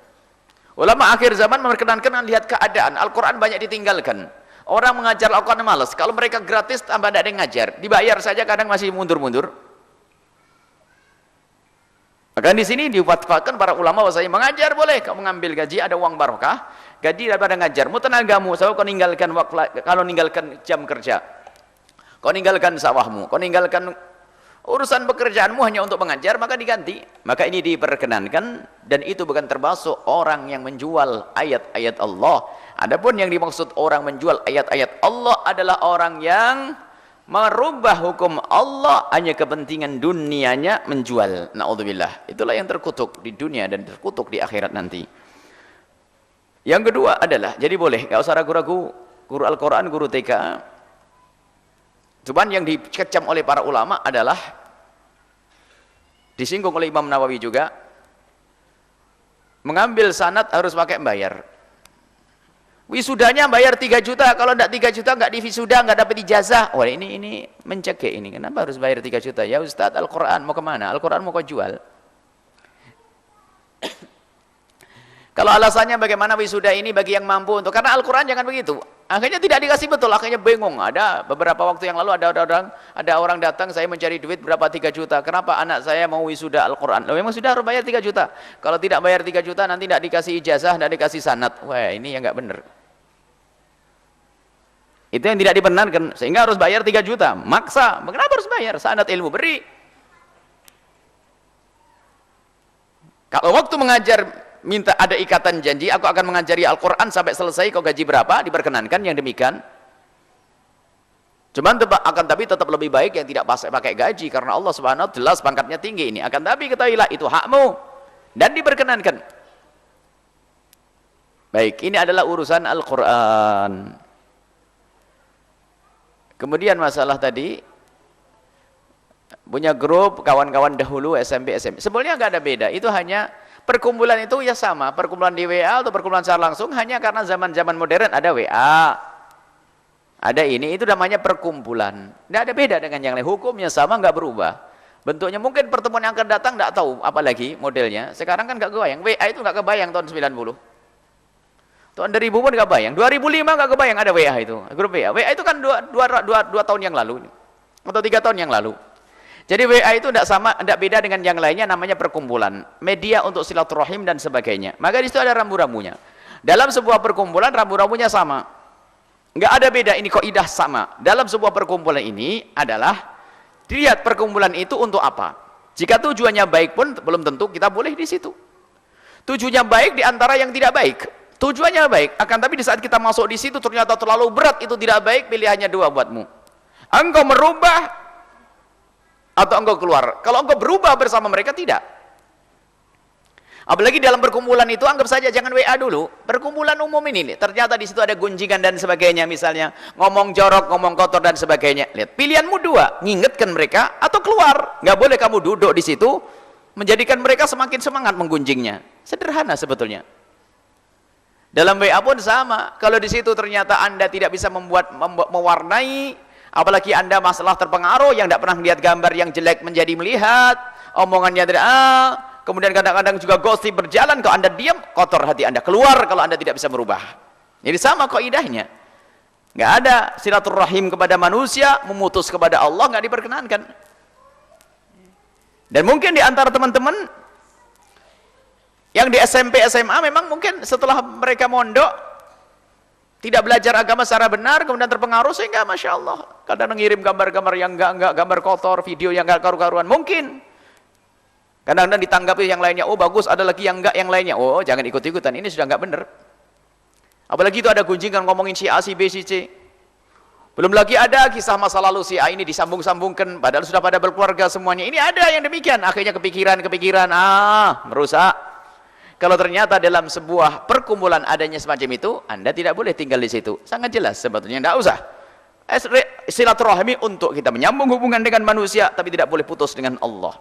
Ulama akhir zaman memperkenankan, lihat keadaan. Al-Quran banyak ditinggalkan. Orang mengajar Al-Quran malas. Kalau mereka gratis, tambah ada yang ngajar. Dibayar saja kadang masih mundur-mundur. Maka di sini difatwakan para ulama bahwasanya mengajar boleh, kamu mengambil gaji ada uang barokah, gaji daripada ngajarmu, tenagamu. Sebab kau ninggalkan waktu, kalau ninggalkan jam kerja, kau ninggalkan sawahmu, kau ninggalkan urusan pekerjaanmu hanya untuk mengajar, maka diganti. Maka ini diperkenankan, dan itu bukan termasuk orang yang menjual ayat-ayat Allah. Adapun yang dimaksud orang menjual ayat-ayat Allah adalah orang yang merubah hukum Allah hanya kepentingan dunianya, menjual. Na'udzubillah. Itulah yang terkutuk di dunia dan terkutuk di akhirat nanti. Yang kedua adalah, jadi boleh, gak usah ragu-ragu, guru Al-Quran, guru TK. Cuman yang dikecam oleh para ulama adalah, disinggung oleh Imam Nawawi juga, mengambil sanad harus pakai bayar. Wisudanya bayar 3 juta, kalau tidak 3 juta nggak divisuda, nggak dapat ijazah. Wah, ini mencekik ini. Kenapa harus bayar 3 juta? Ya Ustaz, Al-Quran mau kemana? Al-Quran mau kau jual. Kalau alasannya bagaimana wisuda ini bagi yang mampu untuk, karena Al-Quran jangan begitu. Akhirnya tidak dikasih betul, akhirnya bingung. Ada beberapa waktu yang lalu ada orang datang, saya mencari duit berapa 3 juta. Kenapa anak saya mau wisuda Al-Quran? Loh, memang sudah harus bayar 3 juta. Kalau tidak bayar 3 juta nanti tidak dikasih ijazah, tidak dikasih sanad. Wah, ini yang nggak benar. Itu yang tidak dibenarkan, sehingga harus bayar 3 juta. Maksa. Kenapa harus bayar? Sanad ilmu beri. Kalau waktu mengajar minta ada ikatan janji, aku akan mengajari Al-Quran sampai selesai, kau gaji berapa, diperkenankan yang demikian. Cuman tapi tetap lebih baik yang tidak pakai gaji, karena Allah Subhanahu wa ta'ala jelas pangkatnya tinggi ini. Akan tapi ketahuilah itu hakmu dan diperkenankan. Baik, ini adalah urusan Al-Quran. Kemudian masalah tadi, punya grup kawan-kawan dahulu SMP, SMP. Sebenarnya nggak ada beda, itu hanya perkumpulan itu ya sama, perkumpulan di WA atau perkumpulan secara langsung, hanya karena zaman-zaman modern ada WA, ada ini, itu namanya perkumpulan. Tidak ada beda dengan yang lain, hukumnya sama, nggak berubah. Bentuknya mungkin pertemuan yang akan datang nggak tahu apalagi modelnya. Sekarang kan nggak kebayang, WA itu nggak kebayang tahun 90. Tahun 2000 pun nggak kebayang, 2005 nggak kebayang ada WA itu, grup WA. WA itu kan dua tahun yang lalu atau 3 tahun yang lalu. Jadi WA itu tidak sama, tidak beda dengan yang lainnya, namanya perkumpulan, media untuk silaturahim dan sebagainya. Maka di situ ada rambu-rambunya. Dalam sebuah perkumpulan rambu-rambunya sama, nggak ada beda. Ini kaidah sama. Dalam sebuah perkumpulan ini adalah dilihat perkumpulan itu untuk apa. Jika tujuannya baik pun belum tentu kita boleh di situ. Tujuannya baik di antara yang tidak baik. Tujuannya baik, akan tapi di saat kita masuk di situ ternyata terlalu berat, itu tidak baik. Pilihannya 2 buatmu. Engkau merubah atau engkau keluar. Kalau engkau berubah bersama mereka, tidak. Apalagi dalam perkumpulan itu, anggap saja jangan WA dulu. Perkumpulan umum ini, ternyata di situ ada gunjingan dan sebagainya, misalnya ngomong jorok, ngomong kotor dan sebagainya. Lihat, pilihanmu 2, ngingetkan mereka atau keluar. Nggak boleh kamu duduk di situ menjadikan mereka semakin semangat menggunjingnya. Sederhana sebetulnya. Dalam WA pun sama. Kalau di situ ternyata Anda tidak bisa mewarnai, apalagi Anda masalah terpengaruh yang tidak pernah melihat gambar yang jelek menjadi melihat, omongannya tidak, kemudian kadang-kadang juga gosip berjalan, kalau Anda diam, kotor hati Anda, keluar kalau Anda tidak bisa merubah. Jadi sama kaidahnya. Nggak ada silaturahim kepada manusia, memutus kepada Allah, nggak diperkenankan. Dan mungkin di antara teman-teman yang di SMP, SMA memang mungkin setelah mereka mondok tidak belajar agama secara benar, kemudian terpengaruh sehingga Masya Allah kadang ngirim gambar-gambar yang enggak, gambar kotor, video yang enggak karu-karuan, mungkin kadang-kadang ditanggapi yang lainnya, oh bagus, ada lagi yang enggak, yang lainnya, oh jangan ikut-ikutan, ini sudah enggak benar. Apalagi itu ada gunjingan ngomongin si A, si B, si C. Belum lagi ada kisah masa lalu si A ini disambung-sambungkan, padahal sudah pada berkeluarga semuanya. Ini ada yang demikian, akhirnya kepikiran, merusak. Kalau ternyata dalam sebuah perkumpulan adanya semacam itu, Anda tidak boleh tinggal di situ. Sangat jelas sebetulnya, tidak usah. Silaturahmi untuk kita menyambung hubungan dengan manusia, tapi tidak boleh putus dengan Allah.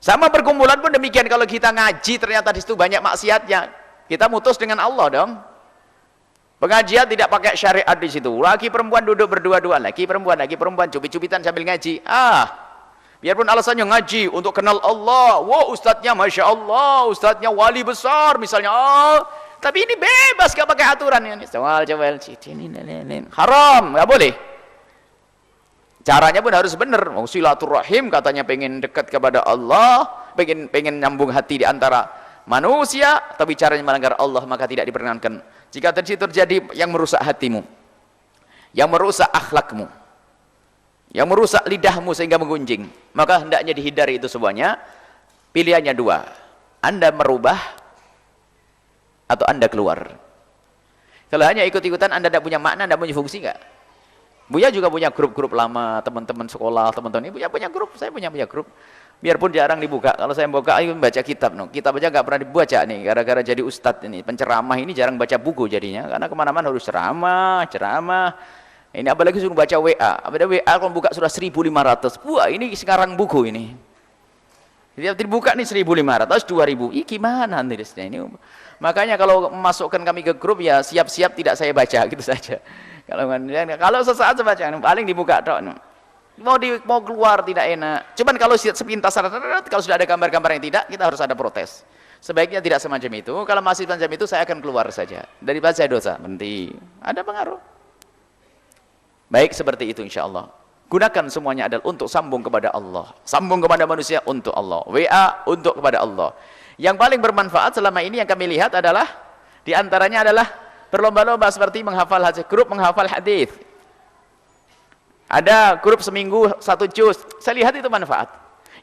Sama perkumpulan pun demikian. Kalau kita ngaji ternyata di situ banyak maksiatnya, kita mutus dengan Allah dong. Pengajian tidak pakai syariat di situ. Laki perempuan duduk berdua-dua, laki perempuan cubit-cubitan sambil ngaji. Biarpun alasannya ngaji untuk kenal Allah, wah ustadznya Masya Allah, ustadznya wali besar misalnya, tapi ini bebas, gak pakai aturan ini. Haram, gak boleh. Caranya pun harus benar. Silaturahim katanya pengen dekat kepada Allah, pengen nyambung hati di antara manusia tapi caranya melanggar Allah, maka tidak diperkenankan. Jika terjadi yang merusak hatimu, yang merusak akhlakmu, yang merusak lidahmu sehingga menggunjing, maka hendaknya dihindari itu semuanya. Pilihannya dua, Anda merubah atau Anda keluar. Kalau hanya ikut-ikutan, Anda tidak punya makna, tidak punya fungsi, enggak? Buya juga punya grup-grup lama, teman-teman sekolah, teman-teman ini punya grup, saya punya grup. Biarpun jarang dibuka, kalau saya buka, ayo baca kitab. No. Kitab aja nggak pernah dibaca nih, gara-gara jadi ustadz ini, penceramah ini jarang baca buku jadinya, karena kemana-mana harus ceramah. Ini apalagi suruh baca WA, WA kalau buka sudah 1.500, wah ini sekarang buku ini. Jadi dibuka nih 1.500, 2.000, ih gimana nulisnya ini? Makanya kalau masukkan kami ke grup ya siap-siap tidak saya baca gitu saja. Kalau sesaat saya baca, paling dibuka tok. Mau keluar tidak enak. Cuman kalau sepintas kalau sudah ada gambar-gambar yang tidak, kita harus ada protes. Sebaiknya tidak semacam itu. Kalau masih semacam itu saya akan keluar saja. Daripada saya dosa, berhenti. Ada pengaruh. Baik seperti itu insya Allah. Gunakan semuanya adalah untuk sambung kepada Allah. Sambung kepada manusia untuk Allah. WA untuk kepada Allah. Yang paling bermanfaat selama ini yang kami lihat adalah diantaranya adalah berlomba-lomba seperti menghafal hadis, grup menghafal hadis. Ada grup seminggu 1 juz. Saya lihat itu manfaat.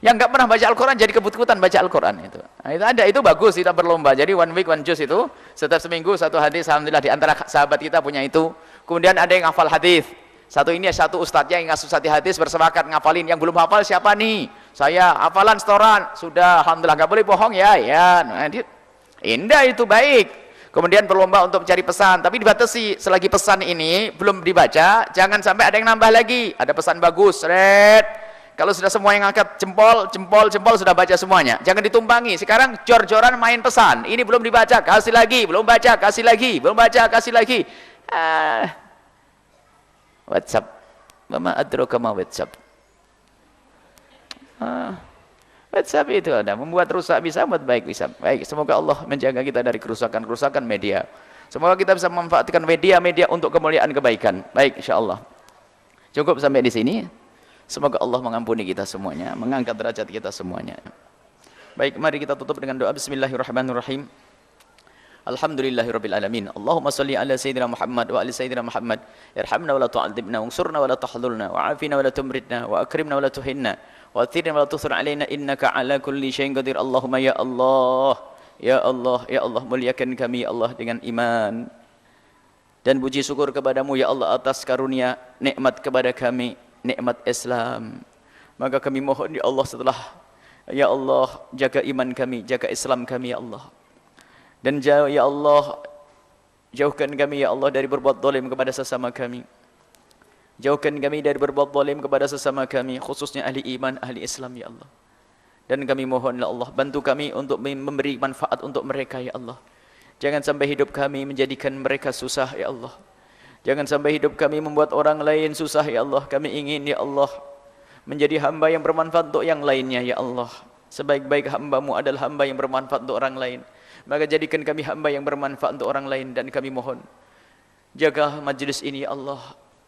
Yang nggak pernah baca Al-Quran jadi kebut-kebutan baca Al-Quran itu. Nah, itu ada, itu bagus kita berlomba. Jadi 1 week 1 juz itu setiap seminggu 1 hadis. Alhamdulillah di antara sahabat kita punya itu. Kemudian ada yang hafal hadis. Satu ustadznya yang ngasih hadis bersepakat ngafalin. Yang belum hafal siapa nih? Saya hafalan setoran. Sudah, alhamdulillah nggak boleh bohong ya. Ya, nah, indah itu baik. Kemudian berlomba untuk mencari pesan, tapi dibatasi selagi pesan ini belum dibaca, jangan sampai ada yang nambah lagi. Ada pesan bagus, red. Kalau sudah semua yang angkat jempol sudah baca semuanya. Jangan ditumpangi. Sekarang jor-joran main pesan. Ini belum dibaca, kasih lagi, belum baca, kasih lagi, belum baca, kasih lagi. WhatsApp. Mama adraka ma WhatsApp. WhatsApp itu ada membuat rusak bisa, membuat baik bisa. Baik, semoga Allah menjaga kita dari kerusakan media. Semoga kita bisa memanfaatkan media untuk kemuliaan kebaikan. Baik, insyaallah. Cukup sampai di sini. Semoga Allah mengampuni kita semuanya, mengangkat derajat kita semuanya. Baik, mari kita tutup dengan doa. Bismillahirrahmanirrahim. Alhamdulillahirabbil alamin. Allahumma shalli ala sayyidina Muhammad wa ali sayyidina Muhammad. Irhamna wa la tu'adzibna, wansurna wa la tahdhurna, wa'afina wa la tumritna, wa akrimna wa la tuhinna. Wa athirna wa la tusir alaina innaka ala kulli syai'in qadir. Allahumma ya Allah, ya Allah, ya Allah, muliakan kami ya Allah dengan iman dan puji syukur kepadamu ya Allah atas karunia nikmat kepada kami, nikmat Islam. Maka kami mohon ya Allah setelah ya Allah jaga iman kami, jaga Islam kami ya Allah. Dan ya Allah jauhkan kami ya Allah dari berbuat zalim kepada sesama kami. Jauhkan kami dari berbuat zalim kepada sesama kami, khususnya ahli iman, ahli Islam ya Allah. Dan kami mohon ya Allah, bantu kami untuk memberi manfaat untuk mereka ya Allah. Jangan sampai hidup kami menjadikan mereka susah ya Allah. Jangan sampai hidup kami membuat orang lain susah ya Allah. Kami ingin ya Allah menjadi hamba yang bermanfaat untuk yang lainnya ya Allah. Sebaik-baik hamba-Mu adalah hamba yang bermanfaat untuk orang lain. Maka jadikan kami hamba yang bermanfaat untuk orang lain. Dan kami mohon jaga majlis ini ya Allah.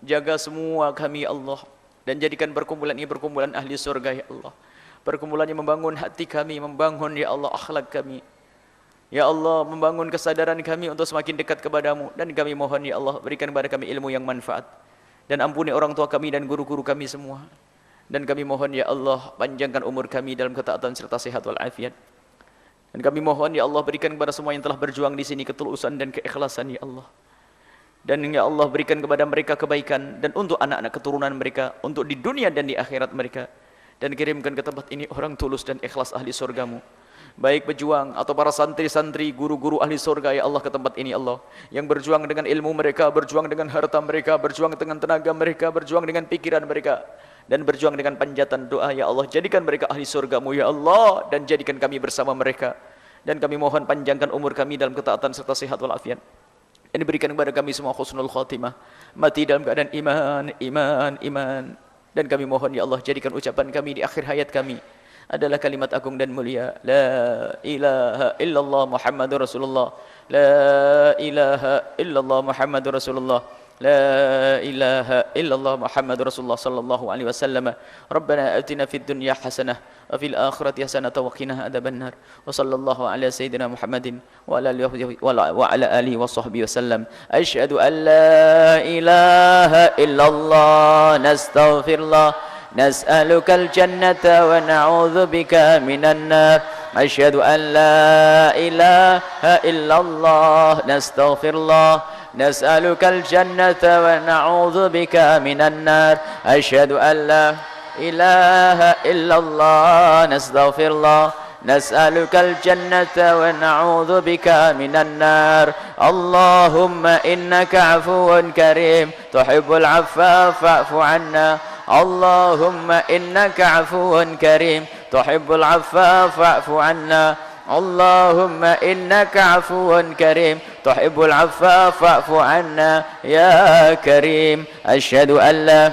Jaga semua kami ya Allah. Dan jadikan perkumpulan ini perkumpulan ahli surga ya Allah. Perkumpulan yang membangun hati kami, membangun ya Allah akhlak kami. Ya Allah, membangun kesadaran kami untuk semakin dekat kepadamu. Dan kami mohon ya Allah, berikan kepada kami ilmu yang manfaat. Dan ampuni orang tua kami dan guru-guru kami semua. Dan kami mohon ya Allah, panjangkan umur kami dalam ketaatan serta sehat walafiat. Dan kami mohon ya Allah, berikan kepada semua yang telah berjuang di sini ketulusan dan keikhlasan ya Allah. Dan ya Allah, berikan kepada mereka kebaikan. Dan untuk anak-anak keturunan mereka, untuk di dunia dan di akhirat mereka. Dan kirimkan ke tempat ini orang tulus dan ikhlas ahli surgamu. Baik pejuang atau para santri-santri, guru-guru ahli surga ya Allah ke tempat ini Allah. Yang berjuang dengan ilmu mereka, berjuang dengan harta mereka, berjuang dengan tenaga mereka, berjuang dengan pikiran mereka. Dan berjuang dengan panjatan doa ya Allah. Jadikan mereka ahli surgamu ya Allah. Dan jadikan kami bersama mereka. Dan kami mohon panjangkan umur kami dalam ketaatan serta sehat walafiat. Dan diberikan kepada kami semua husnul khatimah. Mati dalam keadaan iman. Dan kami mohon ya Allah, jadikan ucapan kami di akhir hayat kami adalah kalimat agung dan mulia. La ilaha illallah Muhammadur Rasulullah. La ilaha illallah Muhammadur Rasulullah. لا إله إلا الله محمد رسول الله صلى الله عليه وسلم ربنا آتنا في الدنيا حسنة وفي الآخرة حسنة وقنا عذاب النار وصلى الله على سيدنا محمد وعلى آله وصحبه وسلم أشهد أن لا إله إلا الله نستغفر الله نسألك الجنة ونعوذ بك من النار أشهد أن لا إله إلا الله نستغفر الله نسألك الجنة ونعوذ بك من النار أشهد أن لا إله إلا الله نستغفر الله نسألك الجنة ونعوذ بك من النار اللهم إنك عفو كريم تحب العفو فاعف عنا اللهم إنك عفو كريم تحب العفو فاعف عنا اللهم إنك عفو كريم تحب العفو فاعف عنا يا كريم أشهد أن لا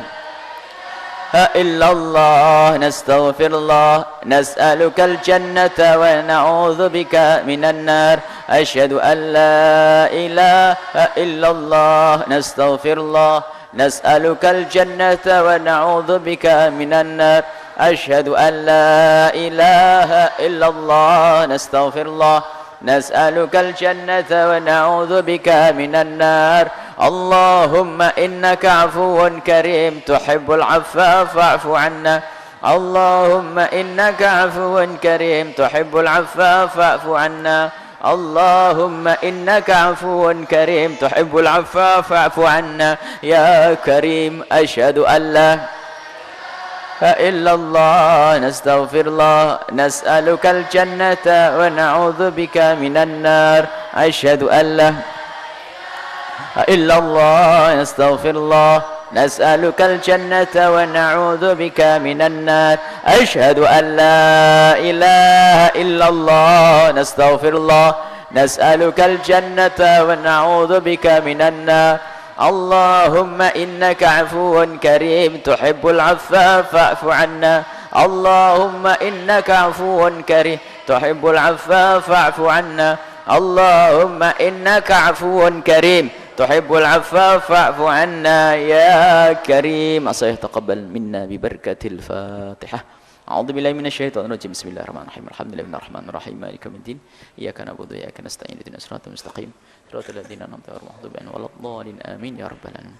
إلا الله نستغفر الله نسألك الجنة ونعوذ بك من النار أشهد أن لا إله إلا الله نستغفر الله نسألك الجنة ونعوذ بك من النار أشهد أن لا إله إلا الله نستغفر الله نسألك الجنة ونعوذ بك من النار اللهم إنك عفو كريم تحب العفو فاعف عنا اللهم إنك عفو كريم تحب العفو فاعف عنا اللهم إنك عفو كريم تحب العفو فاعف عنا يا كريم أشهد أن لا إلا الله نستغفر الله نسألك الجنة ونعوذ بك من النار أشهد أن لا إلا الله نستغفر الله نسألك الجنة ونعوذ بك من النار أشهد أن لا إله إلا الله نستغفر الله نسألك الجنة ونعوذ بك من النار اللهم إنك عفو كريم تحب العفو فاعف عنا اللهم إنك عفو كريم تحب العفو فاعف عنا اللهم إنك عفو كريم تحب العفو فاعف عنا يا كريم عسى يتقبل منا ببركة الفاتحة أعوذ بالله من الشيطان الرجيم بسم الله الرحمن الرحيم الحمد لله الرحمن الرحيم مالك يوم الدين إياك نعبد وإياك نستعين اهدنا الصراط المستقيم صراط الذين أنعمت عليهم غير المغضوب عليهم ولا الضالين آمين يا رب العالمين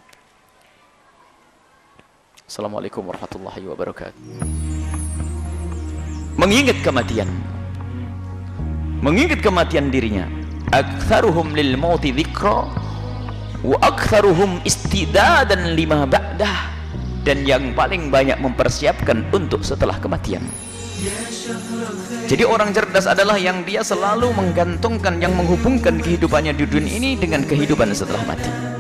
Assalamualaikum warahmatullahi wabarakatuh. Mengingat kematian dirinya, aktsaruhum lil mauti dzikra wa aktsaruhum istidadan lima ba'dah, dan yang paling banyak mempersiapkan untuk setelah kematian. Jadi orang cerdas adalah yang dia selalu menggantungkan, yang menghubungkan kehidupannya di dunia ini dengan kehidupan setelah mati.